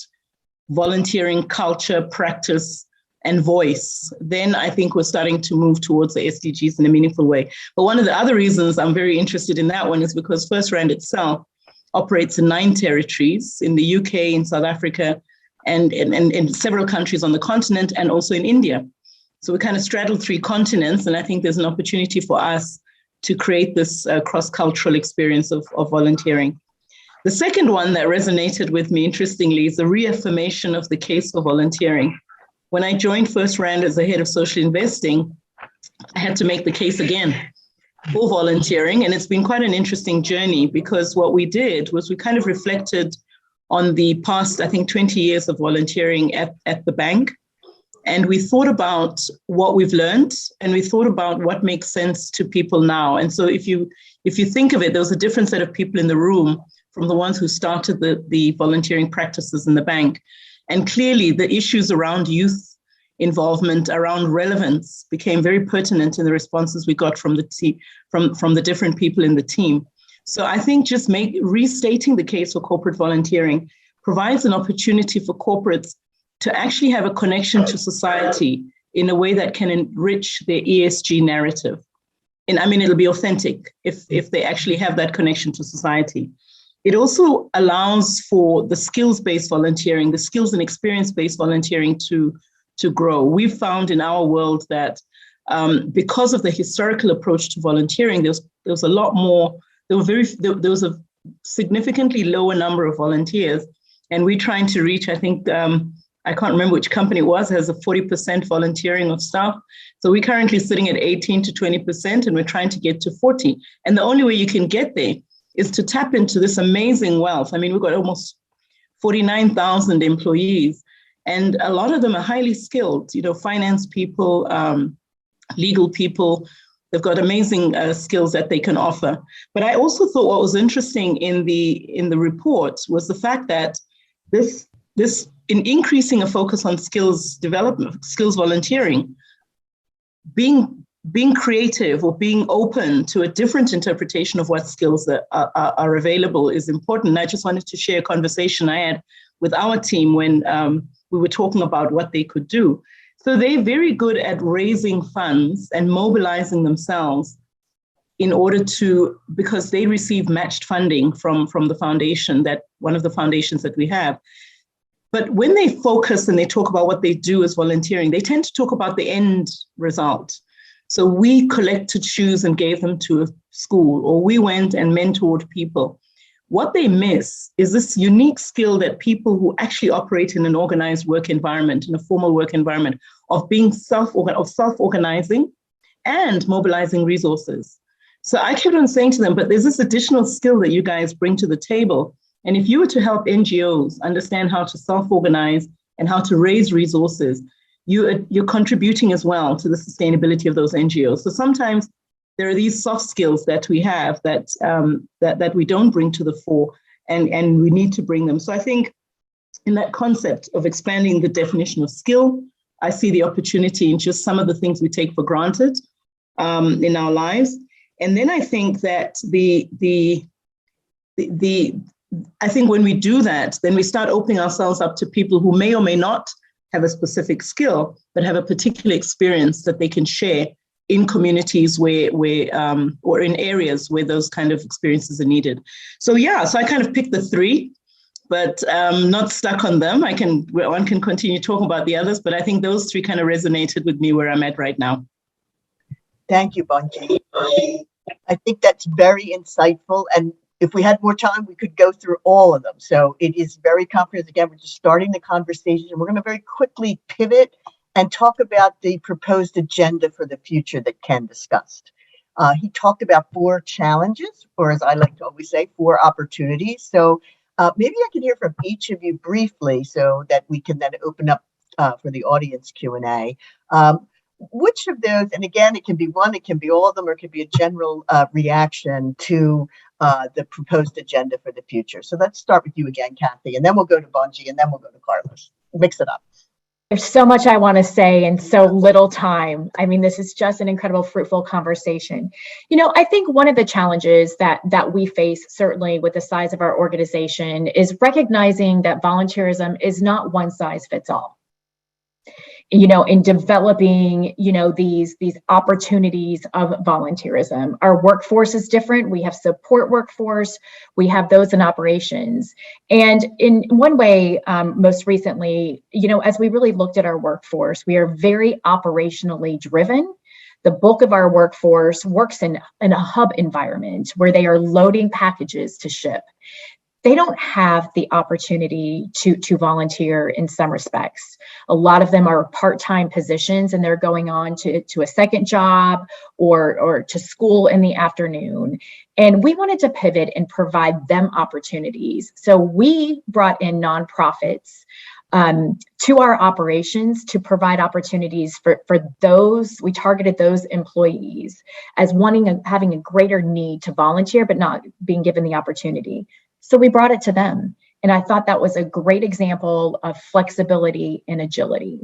volunteering culture, practice, and voice, then I think we're starting to move towards the SDGs in a meaningful way. But one of the other reasons I'm very interested in that one is because FirstRand itself operates in 9 territories in the UK, in South Africa, and in several countries on the continent, and also in India. So we kind of straddle 3 continents, and I think there's an opportunity for us to create this cross-cultural experience of volunteering. The second one that resonated with me, interestingly, is the reaffirmation of the case for volunteering. When I joined FirstRand as the head of social investing, I had to make the case again for volunteering. And it's been quite an interesting journey, because what we did was we kind of reflected on the past, I think, 20 years of volunteering at the bank. And we thought about what we've learned, and we thought about what makes sense to people now. And so if you think of it, there was a different set of people in the room from the ones who started the volunteering practices in the bank. And clearly the issues around youth involvement, around relevance, became very pertinent in the responses we got from the different people in the team. So I think just restating the case for corporate volunteering provides an opportunity for corporates to actually have a connection to society in a way that can enrich their ESG narrative. And I mean, it'll be authentic if they actually have that connection to society. It also allows for the skills-based volunteering, the skills and experience-based volunteering to grow. We've found in our world that because of the historical approach to volunteering, there was a lot more, there was a significantly lower number of volunteers. And we're trying to reach, I think, I can't remember which company it was, has a 40% volunteering of staff. So we're currently sitting at 18 to 20%, and we're trying to get to 40. And the only way you can get there is to tap into this amazing wealth. I mean, we've got almost 49,000 employees, and a lot of them are highly skilled, finance people, legal people. They've got amazing skills that they can offer. But I also thought what was interesting in the report was the fact that this in increasing a focus on skills development, skills volunteering, being creative or being open to a different interpretation of what skills that are available is important. And I just wanted to share a conversation I had with our team when we were talking about what they could do. So they're very good at raising funds and mobilizing themselves in order to, because they receive matched funding from the foundation, that one of the foundations that we have. But when they focus and they talk about what they do as volunteering, they tend to talk about the end result. So we collected shoes and gave them to a school, or we went and mentored people. What they miss is this unique skill that people who actually operate in an organized work environment, in a formal work environment, of being self-organizing and mobilizing resources. So I kept on saying to them, but there's this additional skill that you guys bring to the table. And if you were to help NGOs understand how to self-organize and how to raise resources, you're contributing as well to the sustainability of those NGOs. So sometimes there are these soft skills that we have that we don't bring to the fore, and we need to bring them. So I think in that concept of expanding the definition of skill, I see the opportunity in just some of the things we take for granted in our lives. And then I think that I think when we do that, then we start opening ourselves up to people who may or may not have a specific skill, but have a particular experience that they can share in communities where or in areas where those kind of experiences are needed. So so I kind of picked the 3, but not stuck on them. One can continue talking about the others, but I think those 3 kind of resonated with me where I'm at right now. Thank you, Bongiwe. I think that's very insightful. And if we had more time, we could go through all of them. So it is very comprehensive. Again, we're just starting the conversation. We're going to very quickly pivot and talk about the proposed agenda for the future that Kenn discussed. He talked about 4 challenges, or as I like to always say, 4 opportunities. So maybe I can hear from each of you briefly so that we can then open up for the audience Q&A. Which of those, and again, it can be one, it can be all of them, or it can be a general reaction to the proposed agenda for the future. So let's start with you again, Cathy, and then we'll go to Bongiwe, and then we'll go to Carlos. mix it up. There's so much I want to say in so little time. I mean, this is just an incredible, fruitful conversation. I think one of the challenges that we face, certainly with the size of our organization, is recognizing that volunteerism is not one size fits all. In developing, these opportunities of volunteerism. Our workforce is different. We have support workforce, we have those in operations. And in one way, most recently, as we really looked at our workforce, we are very operationally driven. The bulk of our workforce works in a hub environment where they are loading packages to ship. They don't have the opportunity to volunteer in some respects. A lot of them are part-time positions and they're going on to a second job or to school in the afternoon. And we wanted to pivot and provide them opportunities. So we brought in nonprofits to our operations to provide opportunities for those. We targeted those employees as having a greater need to volunteer, but not being given the opportunity. So we brought it to them. And I thought that was a great example of flexibility and agility.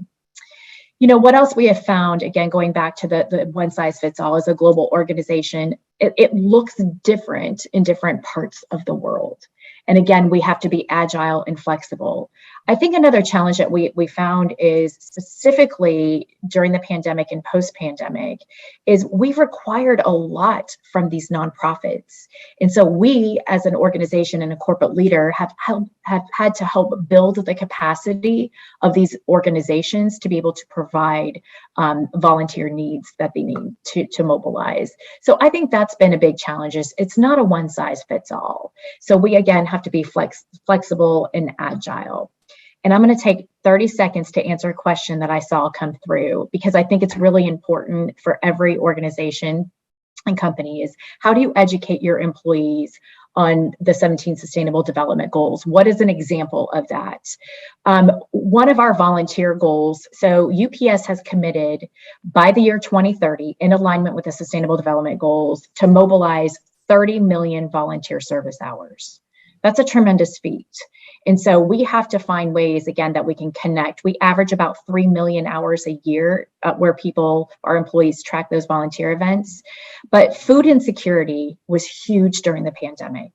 What else we have found, again, going back to the one size fits all as a global organization, it looks different in different parts of the world. And again, we have to be agile and flexible. I think another challenge that we found is specifically during the pandemic and post-pandemic is we've required a lot from these nonprofits. And so we, as an organization and a corporate leader, have had to help build the capacity of these organizations to be able to provide volunteer needs that they need to mobilize. So I think that's been a big challenge. It's not a one size fits all. So we, again, have to be flexible and agile. And I'm going to take 30 seconds to answer a question that I saw come through, because I think it's really important for every organization and company is how do you educate your employees on the 17 Sustainable Development Goals? What is an example of that? One of our volunteer goals, so UPS has committed by the year 2030, in alignment with the Sustainable Development Goals, to mobilize 30 million volunteer service hours. That's a tremendous feat. And so we have to find ways, again, that we can connect. We average about 3 million hours a year where our employees track those volunteer events. But food insecurity was huge during the pandemic.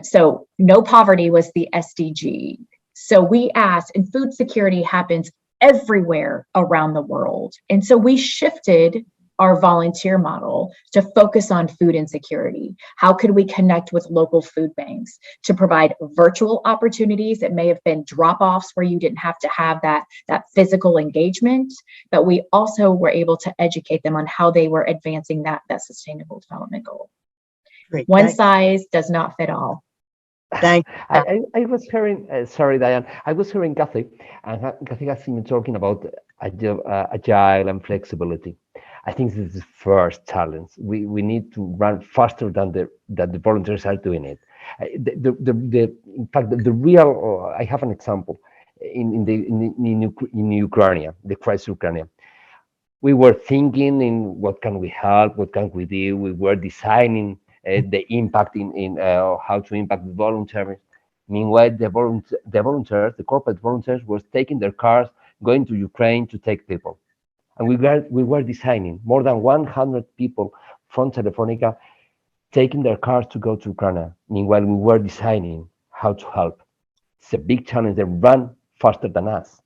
So no poverty was the SDG. So we asked, and food security happens everywhere around the world. And so we shifted our volunteer model to focus on food insecurity. How could we connect with local food banks to provide virtual opportunities? It may have been drop-offs where you didn't have to have that physical engagement, but we also were able to educate them on how they were advancing that Sustainable Development Goal. Great. One size does not fit all. Thank I was hearing, sorry, Diane, I was hearing Cathy, and Cathy has been talking about agile and flexibility. I think this is the first challenge. We need to run faster than the volunteers are doing it. In fact, the real. I have an example in Ukraine, the crisis in Ukraine. We were thinking in what can we help, what can we do. We were designing the impact in how to impact the volunteers. Meanwhile, the volunteers, the corporate volunteers, were taking their cars, going to Ukraine to take people. And we were designing more than 100 people from Telefónica taking their cars to go to Ukraine. Meanwhile, we were designing how to help. It's a big challenge. They run faster than us.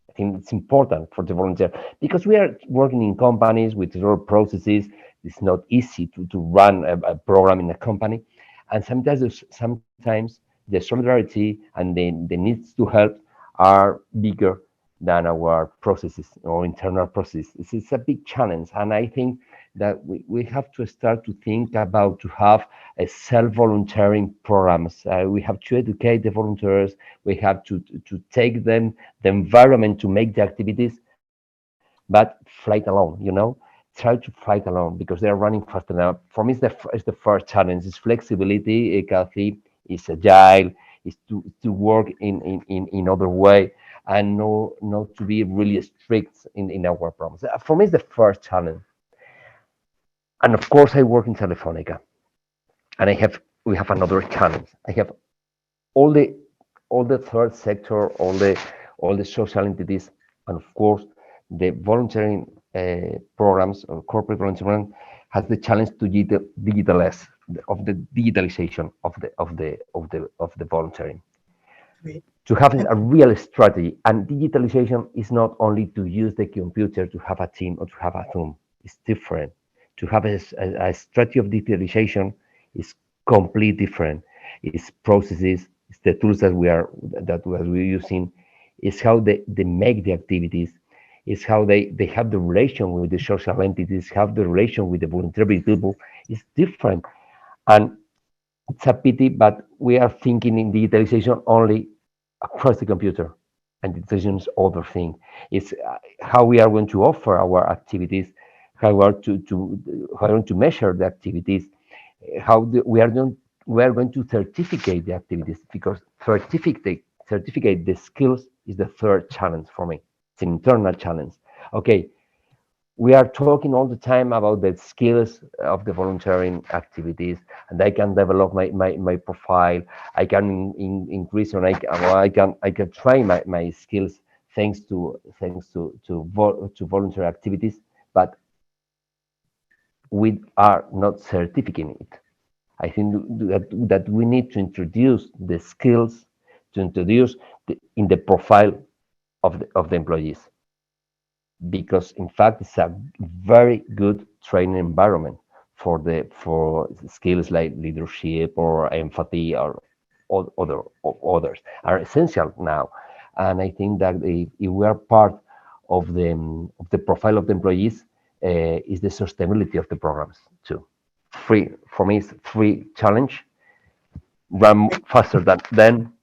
I think it's important for the volunteer because we are working in companies with a lot of processes. It's not easy to run a program in a company. And sometimes the solidarity and the needs to help are bigger than our processes or internal processes. It's a big challenge. And I think that we have to start to think about to have a self-volunteering programs. We have to educate the volunteers. We have to take them the environment to make the activities, but flight alone, try to flight alone because they're running fast enough. For me, it's the first challenge. It's flexibility, Cathy, it's agile, is to work in other way and not to be really strict in our programs. For me, it's the first challenge. And of course, I work in Telefónica, and we have another challenge. I have all the all the third sector, all the social entities, and of course the volunteering programs or corporate volunteering has the challenge to digitalize of the digitalization of the volunteering. Great. To have a real strategy, and digitalization is not only to use the computer to have a team or to have a Zoom. It's different. To have a strategy of digitalization is completely different. It's processes, it's the tools that we're using, it's how they make the activities, it's how they have the relation with the social entities, have the relation with the voluntary people. It's different. And it's a pity, but we are thinking in digitalization only across the computer, and digitalization is other thing. It's how we are going to offer our activities, how we are to measure the activities, we are going to certificate the activities, because certificate the skills is the third challenge for me. It's an internal challenge. Okay, we are talking all the time about the skills of the volunteering activities, and I can develop my profile. I can increase, and I can try my skills thanks to voluntary activities, but we are not certificating it. I think that we need to introduce the skills, to introduce in the profile of the employees, because in fact it's a very good training environment for skills like leadership or empathy or others are essential now. And I think that if we are part of the profile of the employees, is the sustainability of the programs too. For me, it's three challenge: run faster than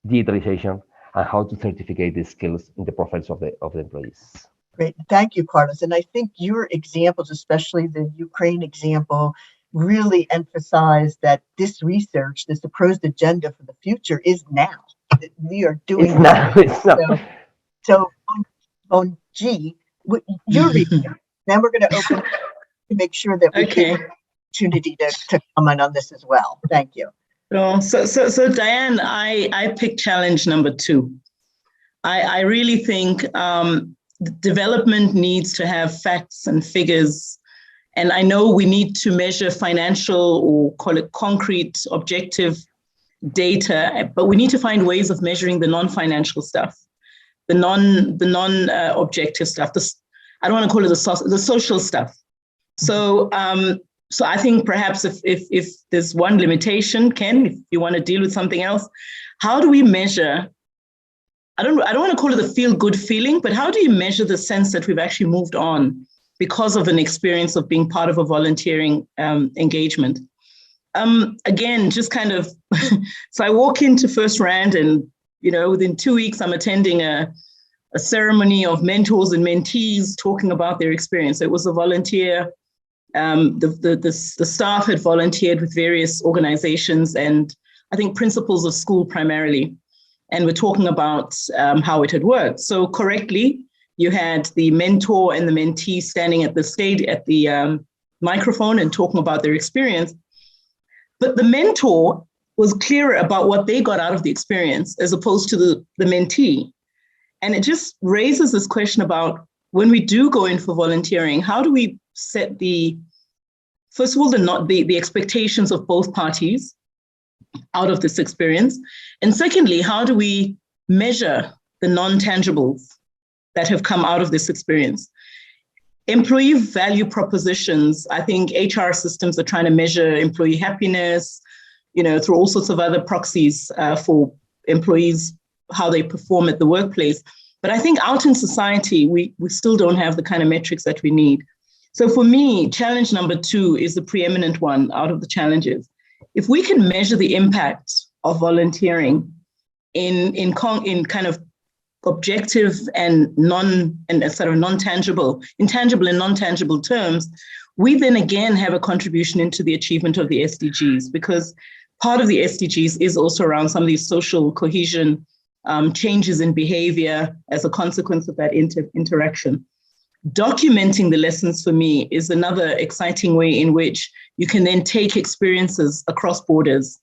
digitalization, and how to certificate the skills in the profiles of the employees. Great. Thank you, Carlos. And I think your examples, especially the Ukraine example, really emphasize that this research, this approach agenda for the future is now. That we are doing it's now. It's now. So Bongiwe, your review. Then we're going to open to make sure that we can opportunity to comment on this as well. Thank you. So Diane, I picked challenge number 2. I really think development needs to have facts and figures. And I know we need to measure financial, or call it concrete, objective data, but we need to find ways of measuring the non-financial stuff, the non-objective stuff. I don't want to call it the social stuff. So I think perhaps if there's one limitation, Ken, if you want to deal with something else, how do we measure? I don't want to call it the feel-good feeling, but how do you measure the sense that we've actually moved on because of an experience of being part of a volunteering engagement? Again, just kind of, so I walk into FirstRand and, within 2 weeks, I'm attending a ceremony of mentors and mentees talking about their experience. It was a volunteer. The staff had volunteered with various organizations and I think principals of school primarily. And we're talking about how it had worked. So correctly, you had the mentor and the mentee standing at the stage at the microphone and talking about their experience. But the mentor was clearer about what they got out of the experience as opposed to the mentee. And it just raises this question about when we do go in for volunteering, how do we set first of all, the expectations of both parties out of this experience? And secondly, how do we measure the non-tangibles that have come out of this experience? Employee value propositions, I think HR systems are trying to measure employee happiness, through all sorts of other proxies for employees, how they perform at the workplace. But I think out in society, we still don't have the kind of metrics that we need. So for me, challenge number 2 is the preeminent one out of the challenges. If we can measure the impact of volunteering in kind of objective and non-tangible, intangible and non-tangible terms, we then again have a contribution into the achievement of the SDGs, because part of the SDGs is also around some of these social cohesion, changes in behavior as a consequence of that interaction. Documenting the lessons for me is another exciting way in which you can then take experiences across borders.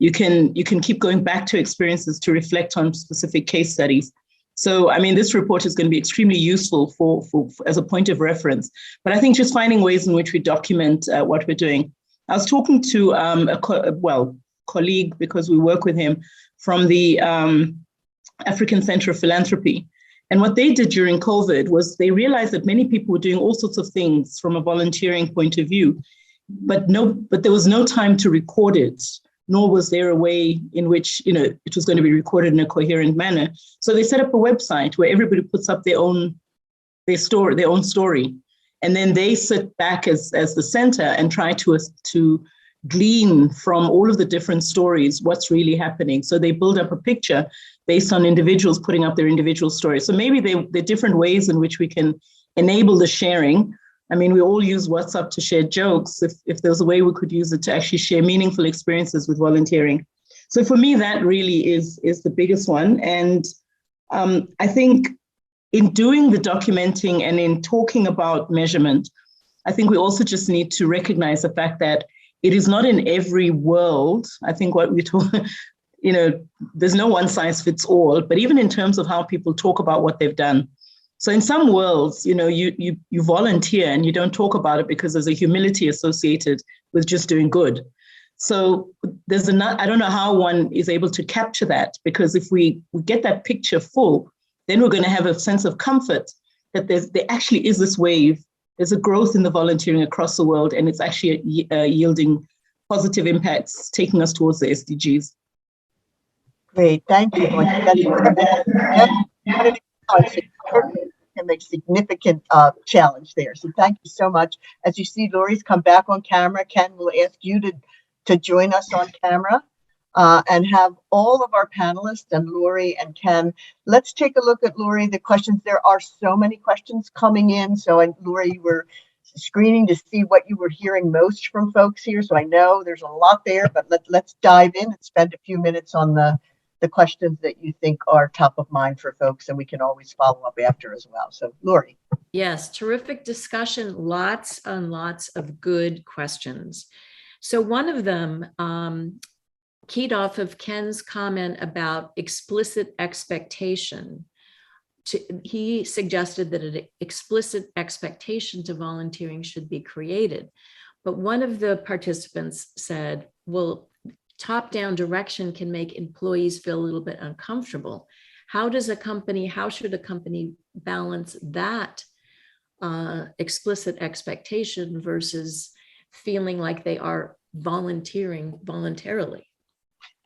you can keep going back to experiences to reflect on specific case studies. So, I mean, this report is going to be extremely useful for as a point of reference. But I think just finding ways in which we document what we're doing. I was talking to a colleague, because we work with him, from the African Center of Philanthropy. And what they did during COVID was they realized that many people were doing all sorts of things from a volunteering point of view, but there was no time to record it, nor was there a way in which, it was going to be recorded in a coherent manner. So they set up a website where everybody puts up their own story. And then they sit back as the center and try to glean from all of the different stories what's really happening. So they build up a picture based on individuals putting up their individual stories. So maybe there are different ways in which we can enable the sharing. I mean, we all use WhatsApp to share jokes. If there's a way we could use it to actually share meaningful experiences with volunteering. So for me, that really is the biggest one. And I think in doing the documenting and in talking about measurement, I think we also just need to recognize the fact that it is not in every world. I think what we talk, there's no one size fits all, but even in terms of how people talk about what they've done. So in some worlds, you volunteer and you don't talk about it because there's a humility associated with just doing good. So I don't know how one is able to capture that, because if we get that picture full, then we're going to have a sense of comfort that there actually is this wave. There's a growth in the volunteering across the world, and it's actually yielding positive impacts, taking us towards the SDGs. Great, thank you. A significant challenge there. So thank you so much. As you see, Lorrie's come back on camera. Kenn will ask you to join us on camera and have all of our panelists and Lorrie and Kenn. Let's take a look at, Lorrie, the questions. There are so many questions coming in. So, and Lorrie, you were screening to see what you were hearing most from folks here. So I know there's a lot there, but let's dive in and spend a few minutes on the questions that you think are top of mind for folks, and we can always follow up after as well. So, Lorrie. Yes, terrific discussion. Lots and lots of good questions. So one of them keyed off of Kenn's comment about explicit expectation. He suggested that an explicit expectation to volunteering should be created. But one of the participants said, well, top-down direction can make employees feel a little bit uncomfortable. How should a company balance that explicit expectation versus feeling like they are volunteering voluntarily?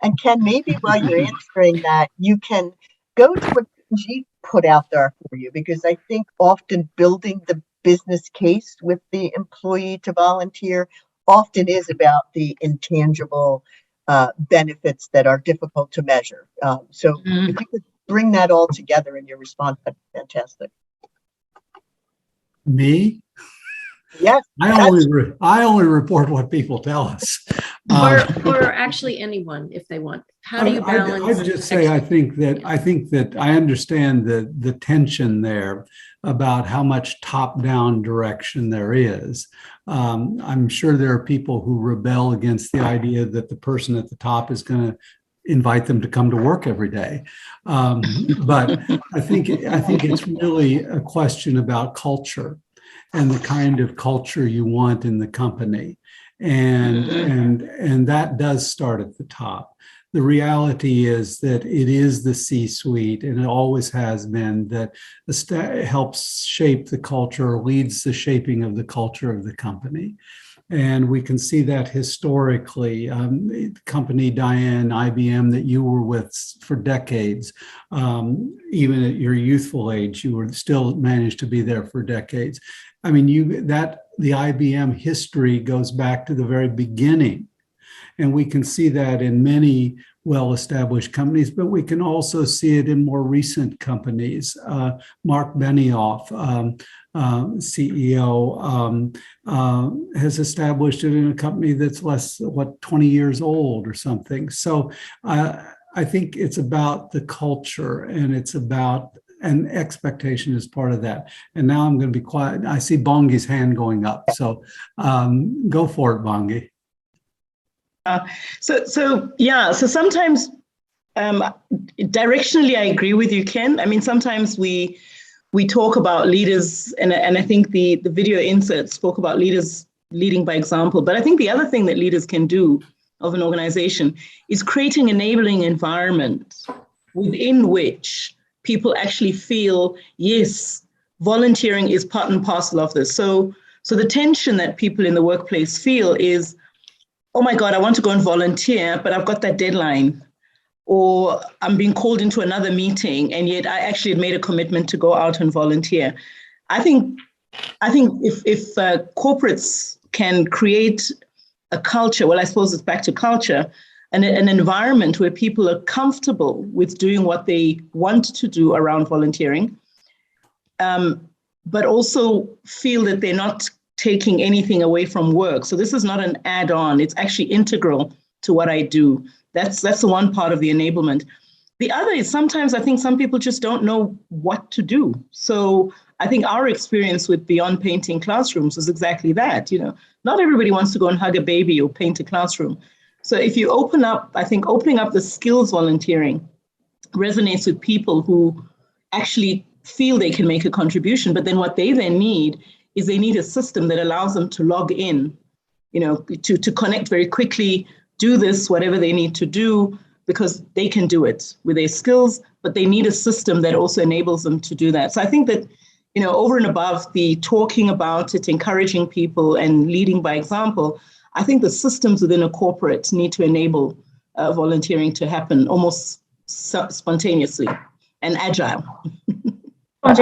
And Kenn, maybe while you're answering that, you can go to what Bongiwe put out there for you, because I think often building the business case with the employee to volunteer often is about the intangible benefits that are difficult to measure. So if you could bring that all together in your response, that'd be fantastic. Me? Yes. I only report what people tell us. Or actually anyone, if they want. How do you balance? I'd just say I think that I understand the tension there about how much top-down direction there is. I'm sure there are people who rebel against the idea that the person at the top is going to invite them to come to work every day. But I think it's really a question about culture and the kind of culture you want in the company. And that does start at the top. The reality is that it is the C-suite, and it always has been, that helps shape the culture, leads the shaping of the culture of the company. And we can see that historically. Company Diane, IBM, that you were with for decades, even at your youthful age, you were still managed to be there for decades. I mean, the IBM history goes back to the very beginning. And we can see that in many well-established companies, but we can also see it in more recent companies. Mark Benioff, CEO, has established it in a company that's 20 years old or something. So I think it's about the culture, and it's about an expectation is part of that. And now I'm going to be quiet. I see Bongi's hand going up. So go for it, Bongi. So sometimes directionally, I agree with you, Ken. I mean, sometimes we talk about leaders, and I think the video insert spoke about leaders leading by example. But I think the other thing that leaders can do of an organization is creating enabling environment within which people actually feel, yes, volunteering is part and parcel of this. So the tension that people in the workplace feel is, oh my God, I want to go and volunteer, but I've got that deadline. Or I'm being called into another meeting, and yet I actually had made a commitment to go out and volunteer. I think if corporates can create a culture, well, I suppose it's back to culture, an environment where people are comfortable with doing what they want to do around volunteering, but also feel that they're not taking anything away from work. So this is not an add-on, it's actually integral to what I do. That's the one part of the enablement. The other is sometimes I think some people just don't know what to do. So I think our experience with Beyond Painting Classrooms is exactly that. You know, not everybody wants to go and hug a baby or paint a classroom. So if you open up, I think opening up the skills volunteering resonates with people who actually feel they can make a contribution, but then what they then need is they need a system that allows them to log in, you know, to connect very quickly, do this, whatever they need to do, because they can do it with their skills, but they need a system that also enables them to do that. So I think that, you know, over and above the talking about it, encouraging people and leading by example, I think the systems within a corporate need to enable volunteering to happen almost spontaneously and agile. I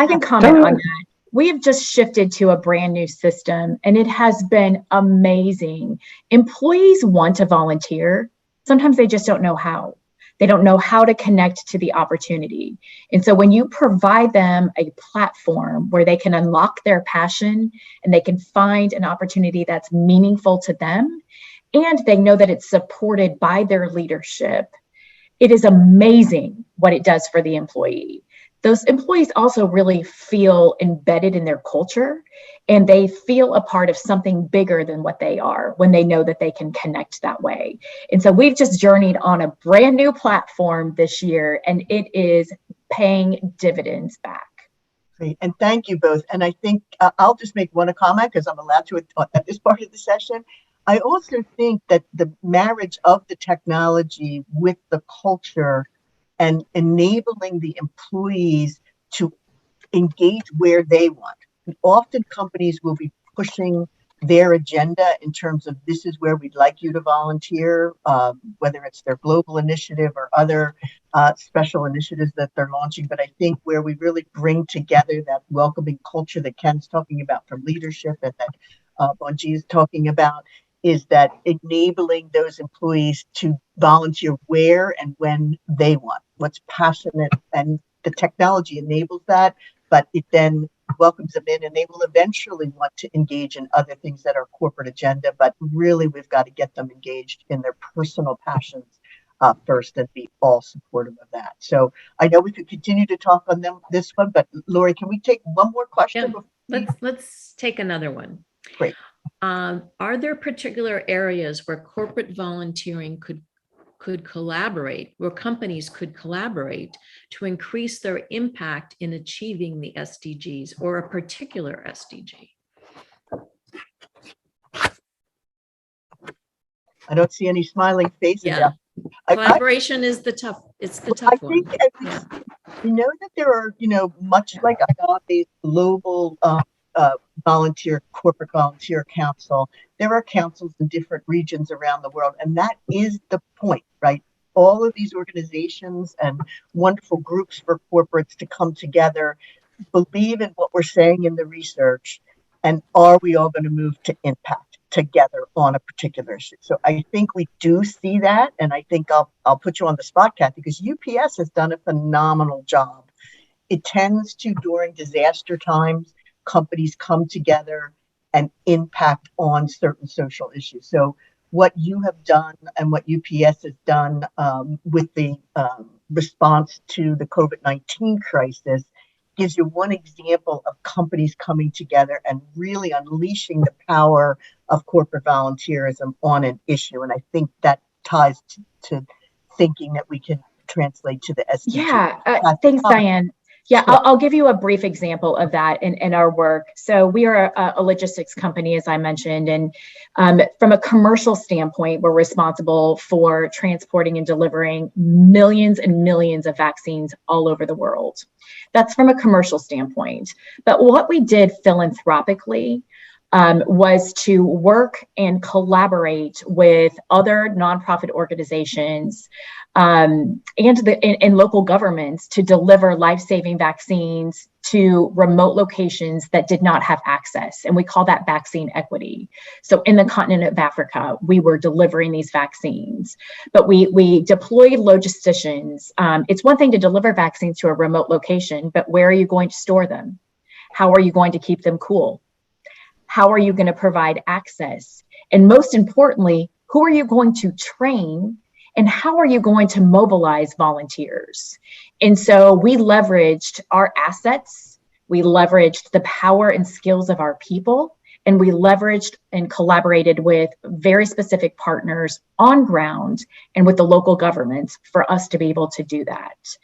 can comment on that. We have just shifted to a brand new system, and it has been amazing. Employees want to volunteer. Sometimes they just don't know how. They don't know how to connect to the opportunity. And so when you provide them a platform where they can unlock their passion and they can find an opportunity that's meaningful to them, and they know that it's supported by their leadership, it is amazing what it does for the employee. Those employees also really feel embedded in their culture, and they feel a part of something bigger than what they are when they know that they can connect that way. And so we've just journeyed on a brand new platform this year, and it is paying dividends back. Great, and thank you both. And I think I'll just make one comment because I'm allowed to at this part of the session. I also think that the marriage of the technology with the culture and enabling the employees to engage where they want. And often companies will be pushing their agenda in terms of this is where we'd like you to volunteer, whether it's their global initiative or other special initiatives that they're launching. But I think where we really bring together that welcoming culture that Ken's talking about from leadership and that Bongiwe is talking about is that enabling those employees to volunteer where and when they want, what's passionate, and the technology enables that, but it then welcomes them in, and they will eventually want to engage in other things that are corporate agenda, but really we've got to get them engaged in their personal passions first and be all supportive of that. So I know we could continue to talk on this one, but Lorrie, can we take one more question? Yeah, let's take another one. Great. Are there particular areas where corporate volunteering could collaborate, where companies could collaborate to increase their impact in achieving the SDGs or a particular SDG? I don't see any smiling faces. Yeah. Collaboration is the tough one. We know that there are, much like IAVE's global corporate volunteer council, there are councils in different regions around the world. And that is the point, right? All of these organizations and wonderful groups for corporates to come together, believe in what we're saying in the research, and are we all going to move to impact together on a particular issue? So I think we do see that. And I think I'll put you on the spot, Cathy, because UPS has done a phenomenal job. It tends to, during disaster times, companies come together and impact on certain social issues. So what you have done and what UPS has done with the response to the COVID-19 crisis gives you one example of companies coming together and really unleashing the power of corporate volunteerism on an issue. And I think that ties to thinking that we can translate to the SDGs. Yeah, thanks, Diane. Yeah, I'll give you a brief example of that in our work. So we are a logistics company, as I mentioned, and from a commercial standpoint, we're responsible for transporting and delivering millions and millions of vaccines all over the world. That's from a commercial standpoint. But what we did philanthropically was to work and collaborate with other nonprofit organizations and local governments to deliver life-saving vaccines to remote locations that did not have access. And we call that vaccine equity. So in the continent of Africa, we were delivering these vaccines, but we deployed logisticians. It's one thing to deliver vaccines to a remote location, but where are you going to store them? How are you going to keep them cool? How are you going to provide access? And most importantly, who are you going to train? And how are you going to mobilize volunteers? And so we leveraged our assets, we leveraged the power and skills of our people, and we leveraged and collaborated with very specific partners on ground and with the local governments for us to be able to do that.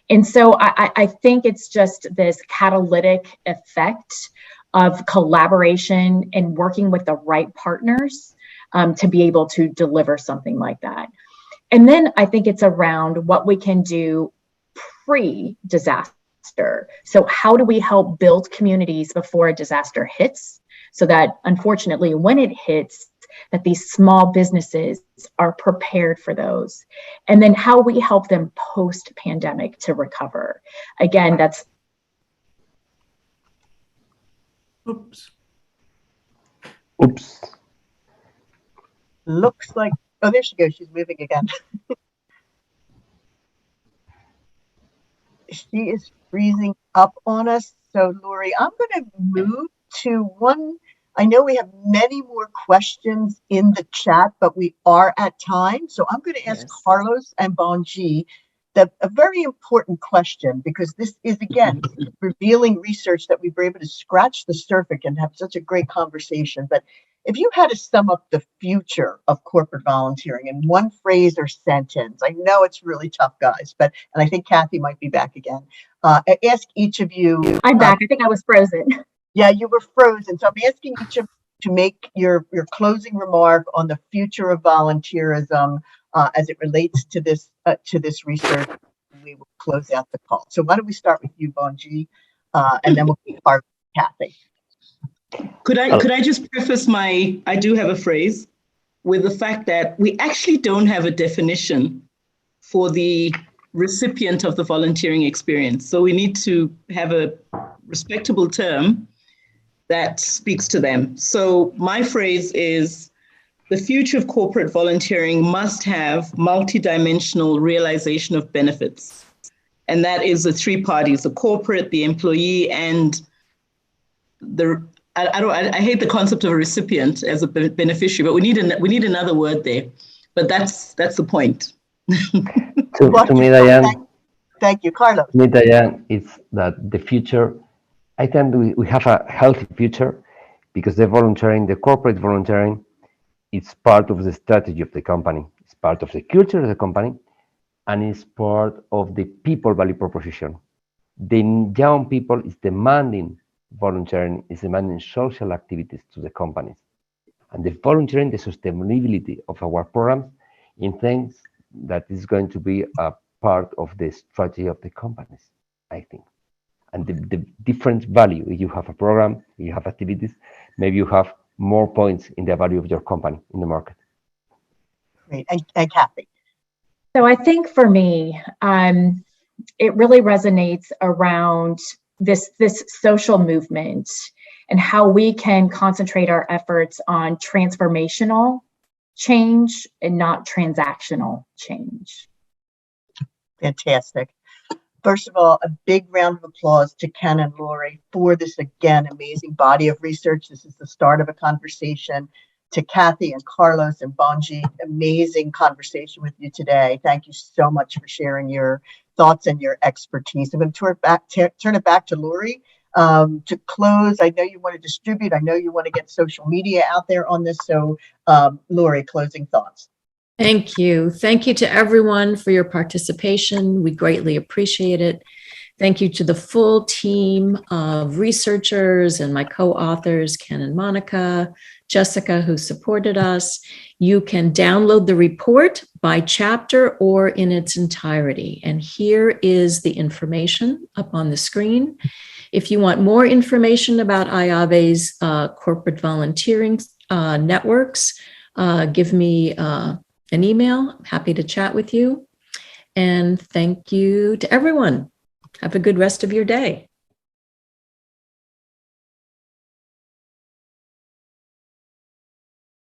And so I think it's just this catalytic effect of collaboration and working with the right partners to be able to deliver something like that. And then I think it's around what we can do pre-disaster. So how do we help build communities before a disaster hits so that unfortunately when it hits, that these small businesses are prepared for those. And then how we help them post-pandemic to recover. Again, that's Oops. Looks like, oh, there she goes. She's moving again. She is freezing up on us. So, Lorrie, I'm going to move to one. I know we have many more questions in the chat, but we are at time. So I'm going to ask Carlos and Bongiwe a very important question, because this is, again, revealing research that we were able to scratch the surface and have such a great conversation. But if you had to sum up the future of corporate volunteering in one phrase or sentence, I know it's really tough, guys, and I think Cathy might be back again. I ask each of you. I'm back. I think I was frozen. Yeah, you were frozen. So I'm asking each of you to make your closing remark on the future of volunteerism as it relates to this research. We will close out the call. So why don't we start with you, Bongiwe, and then we'll start with Cathy. Could I just preface I do have a phrase with the fact that we actually don't have a definition for the recipient of the volunteering experience. So we need to have a respectable term that speaks to them. So my phrase is, the future of corporate volunteering must have multidimensional realization of benefits. And that is the three parties, the corporate, the employee, and I hate the concept of a recipient as a beneficiary, but we need another word there. But that's the point. To me, Diane. Thank you, Carlos. To me, Diane, it's that the future. I think we have a healthy future because the corporate volunteering, it's part of the strategy of the company. It's part of the culture of the company, and it's part of the people value proposition. The young people is demanding volunteering, is demanding social activities to the companies. And the volunteering, the sustainability of our programs in things that is going to be a part of the strategy of the companies, I think. And the different value, if you have a program, if you have activities, maybe you have more points in the value of your company in the market. Great. And Cathy. So I think for me, it really resonates around this social movement and how we can concentrate our efforts on transformational change and not transactional change. Fantastic. First of all, a big round of applause to Kenn and Lorrie for this, again, amazing body of research. This is the start of a conversation. To Cathy and Carlos and Bongiwe, amazing conversation with you today. Thank you so much for sharing your thoughts and your expertise. I'm going to turn it back to Lorrie to close. I know you want to distribute. I know you want to get social media out there on this. So Lorrie, closing thoughts. Thank you. Thank you to everyone for your participation. We greatly appreciate it. Thank you to the full team of researchers and my co-authors, Kenn and Monica, Jessica, who supported us. You can download the report by chapter or in its entirety. And here is the information up on the screen. If you want more information about IAVE's corporate volunteering networks, give me an email. I'm happy to chat with you. And thank you to everyone. Have a good rest of your day.